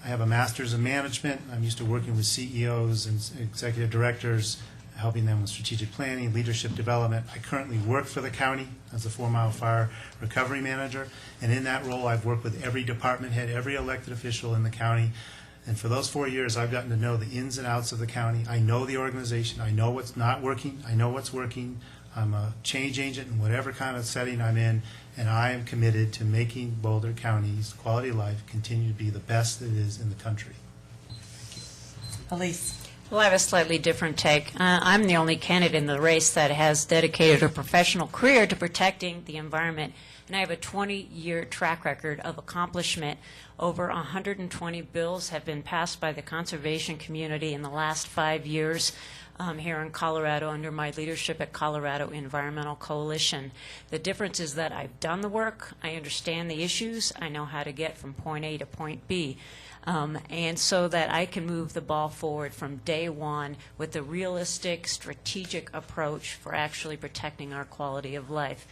have a master's in management. I'm used to working with CEOs and executive directors, helping them with strategic planning, leadership development. I currently work for the county as a 4 Mile Fire Recovery Manager, and in that role I've worked with every department head, every elected official in the county, and for those 4 years I've gotten to know the ins and outs of the county. I know the organization, I know what's not working, I know what's working. I'm a change agent in whatever kind of setting I'm in, and I am committed to making Boulder County's quality of life continue to be the best that it is in the country. Elise. Well, I have a slightly different take. I'm the only candidate in the race that has dedicated a professional career to protecting the environment, and I have a 20-year track record of accomplishment. Over 120 bills have been passed by the conservation community in the last 5 years here in Colorado under my leadership at Colorado Environmental Coalition. The difference is that I've done the work, I understand the issues, I know how to get from point A to point B. And so that I can move the ball forward from day one with a realistic, strategic approach for actually protecting our quality of life.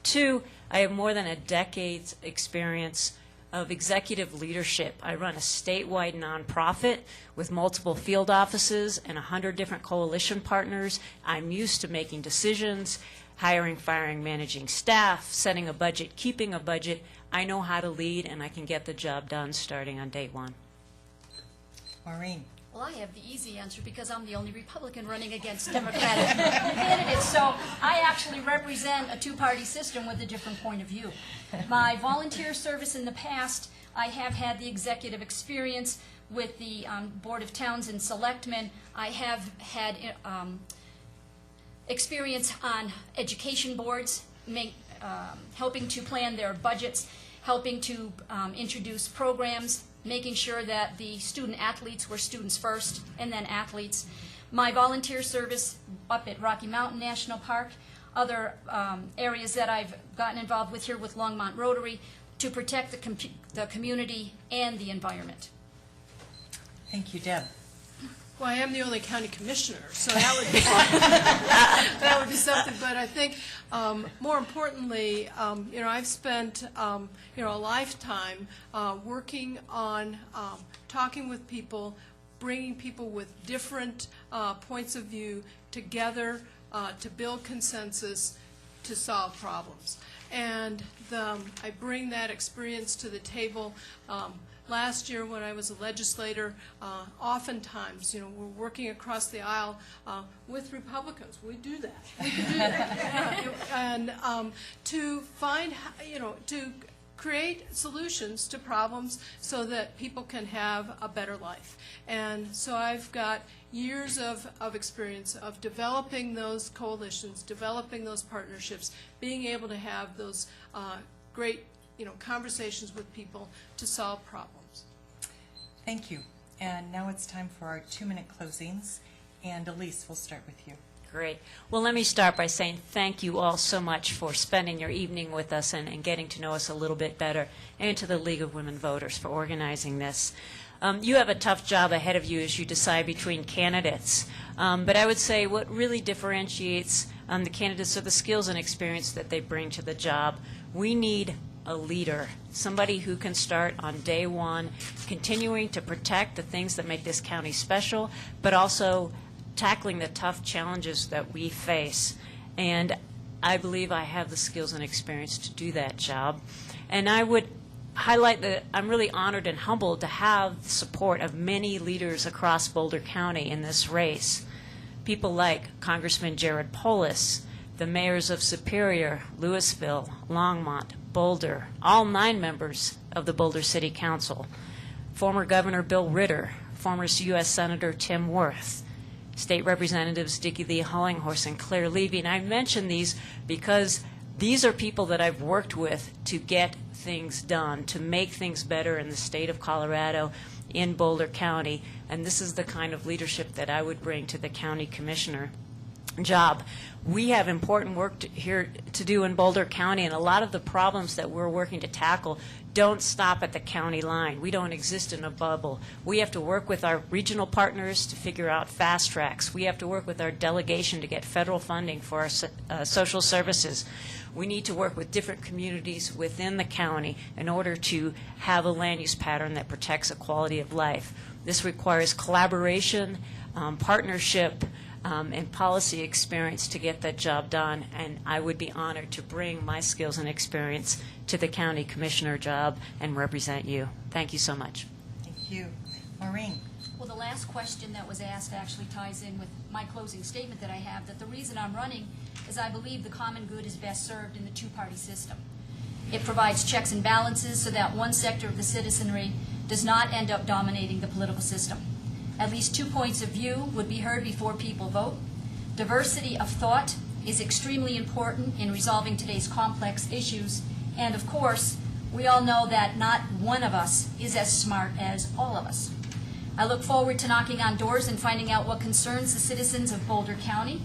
2, I have more than a decade's experience of executive leadership. I run a statewide nonprofit with multiple field offices and 100 different coalition partners. I'm used to making decisions, hiring, firing, managing staff, setting a budget, keeping a budget. I know how to lead, and I can get the job done starting on day one. Maureen. Well, I have the easy answer because I'm the only Republican running against Democratic candidates. So I actually represent a two-party system with a different point of view. My volunteer service in the past, I have had the executive experience with the Board of Towns and Selectmen. I have had experience on education boards, helping to plan their budgets, helping to introduce programs, making sure that the student athletes were students first and then athletes. My volunteer service up at Rocky Mountain National Park, other areas that I've gotten involved with here with Longmont Rotary to protect the community and the environment. Thank you, Deb. Well, I am the only county commissioner, so that would be that would be something. But I think more importantly, I've spent a lifetime working on talking with people, bringing people with different points of view together to build consensus to solve problems. And I bring that experience to the table. Last year when I was a legislator, oftentimes, we're working across the aisle with Republicans. We do that. We can do that. And to find, to create solutions to problems so that people can have a better life. And so I've got years of experience of developing those coalitions, developing those partnerships, being able to have those great conversations with people to solve problems. Thank you. And now it's time for our 2-minute closings. And Elise, we'll start with you. Great. Well, let me start by saying thank you all so much for spending your evening with us and getting to know us a little bit better, and to the League of Women Voters for organizing this. You have a tough job ahead of you as you decide between candidates. But I would say what really differentiates the candidates are the skills and experience that they bring to the job. We need a leader, somebody who can start on day one, continuing to protect the things that make this county special, but also tackling the tough challenges that we face. And I believe I have the skills and experience to do that job. And I would highlight that I'm really honored and humbled to have the support of many leaders across Boulder County in this race. People like Congressman Jared Polis, the mayors of Superior, Louisville, Longmont, Boulder, all 9 members of the Boulder City Council, former Governor Bill Ritter, former U.S. Senator Tim Wirth, State Representatives Dickie Lee Hollinghorse and Claire Levy. And I mention these because these are people that I've worked with to get things done, to make things better in the state of Colorado, in Boulder County, and this is the kind of leadership that I would bring to the county commissioner job. We have important work here to do in Boulder County, and a lot of the problems that we're working to tackle don't stop at the county line. We don't exist in a bubble. We have to work with our regional partners to figure out fast tracks. We have to work with our delegation to get federal funding for our social services. We need to work with different communities within the county in order to have a land use pattern that protects a quality of life. This requires collaboration, partnership, and policy experience to get that job done, and I would be honored to bring my skills and experience to the county commissioner job and represent you. Thank you so much. Thank you. Maureen? Well, the last question that was asked actually ties in with my closing statement that I have, that the reason I'm running is I believe the common good is best served in the two-party system. It provides checks and balances so that one sector of the citizenry does not end up dominating the political system. At least 2 points of view would be heard before people vote. Diversity of thought is extremely important in resolving today's complex issues. And of course, we all know that not one of us is as smart as all of us. I look forward to knocking on doors and finding out what concerns the citizens of Boulder County.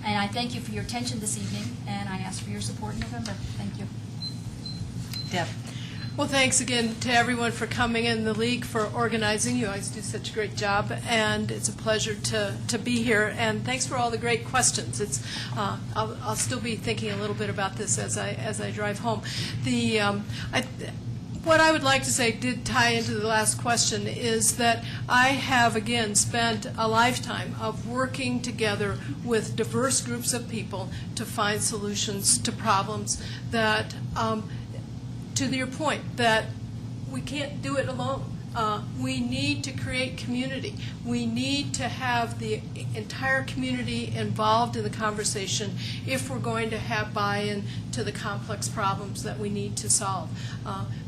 And I thank you for your attention this evening, and I ask for your support in November. Thank you. Deb? Well, thanks again to everyone for coming in, the League for organizing. You always do such a great job, and it's a pleasure to be here. And thanks for all the great questions. It's I'll still be thinking a little bit about this as I drive home. What I would like to say did tie into the last question is that I have, again, spent a lifetime of working together with diverse groups of people to find solutions to problems that, to your point, that we can't do it alone. We need to create community. We need to have the entire community involved in the conversation if we're going to have buy-in to the complex problems that we need to solve.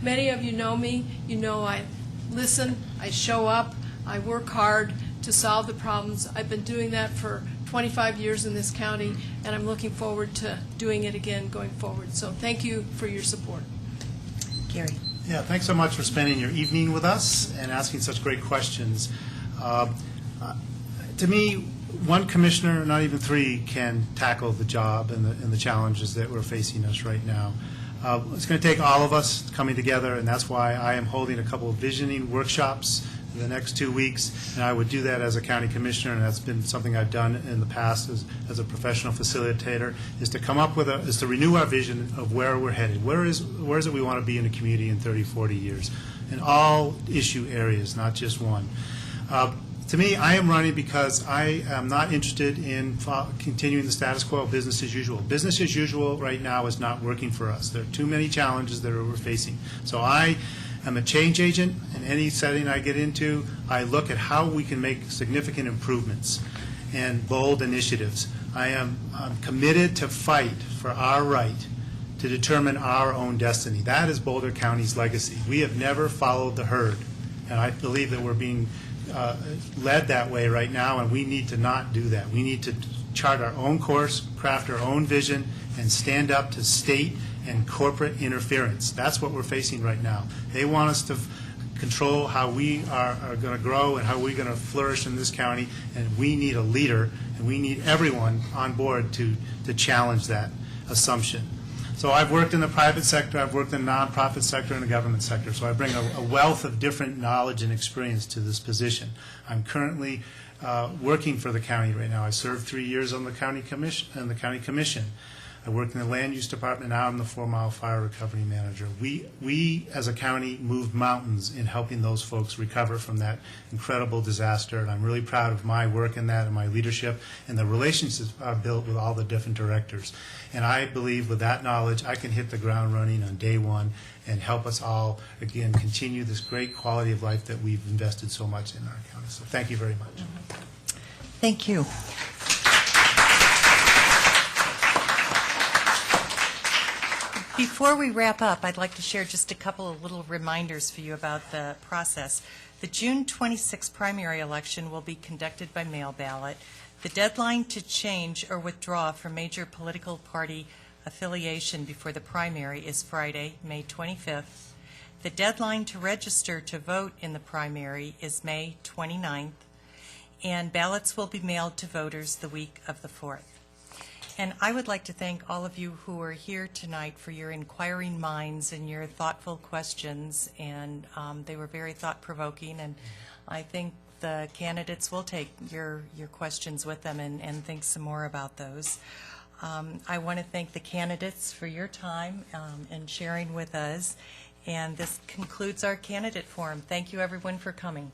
Many of you know me. You know I listen, I show up, I work hard to solve the problems. I've been doing that for 25 years in this county, and I'm looking forward to doing it again going forward. So thank you for your support. Gary? Yeah, thanks so much for spending your evening with us and asking such great questions. To me, one commissioner, not even 3, can tackle the job and the challenges that we're facing us right now. It's going to take all of us coming together, and that's why I am holding a couple of visioning workshops in the next 2 weeks, and I would do that as a county commissioner, and that's been something I've done in the past as a professional facilitator, is to come up with is to renew our vision of where we're headed. Where is it we want to be in the community in 30, 40 years, in all issue areas, not just one. To me, I am running because I am not interested in continuing the status quo, business as usual. Business as usual right now is not working for us. There are too many challenges that we're facing. So I am a change agent. In any setting I get into, I look at how we can make significant improvements and bold initiatives. I'm committed to fight for our right to determine our own destiny. That is Boulder County's legacy. We have never followed the herd, and I believe that we're being led that way right now, and we need to not do that. We need to chart our own course, craft our own vision, and stand up to state and corporate interference. That's what we're facing right now. They want us to control how we are going to grow and how we're going to flourish in this county, and we need a leader, and we need everyone on board to challenge that assumption. So I've worked in the private sector, I've worked in the nonprofit sector and the government sector, so I bring a wealth of different knowledge and experience to this position. I'm currently working for the county right now. I served 3 years on the county commission. I worked in the land use department. Now I'm the 4 Mile Fire Recovery Manager. We as a county moved mountains in helping those folks recover from that incredible disaster, and I'm really proud of my work in that and my leadership and the relationships I've built with all the different directors. And I believe with that knowledge, I can hit the ground running on day one and help us all, again, continue this great quality of life that we've invested so much in our county. So thank you very much. Thank you. Before we wrap up, I'd like to share just a couple of little reminders for you about the process. The June 26 primary election will be conducted by mail ballot. The deadline to change or withdraw from major political party affiliation before the primary is Friday, May 25th. The deadline to register to vote in the primary is May 29th, and ballots will be mailed to voters the week of the 4th. And I would like to thank all of you who are here tonight for your inquiring minds and your thoughtful questions, and they were very thought-provoking, and I think the candidates will take your questions with them and think some more about those. I want to thank the candidates for your time and sharing with us, and this concludes our candidate forum. Thank you, everyone, for coming.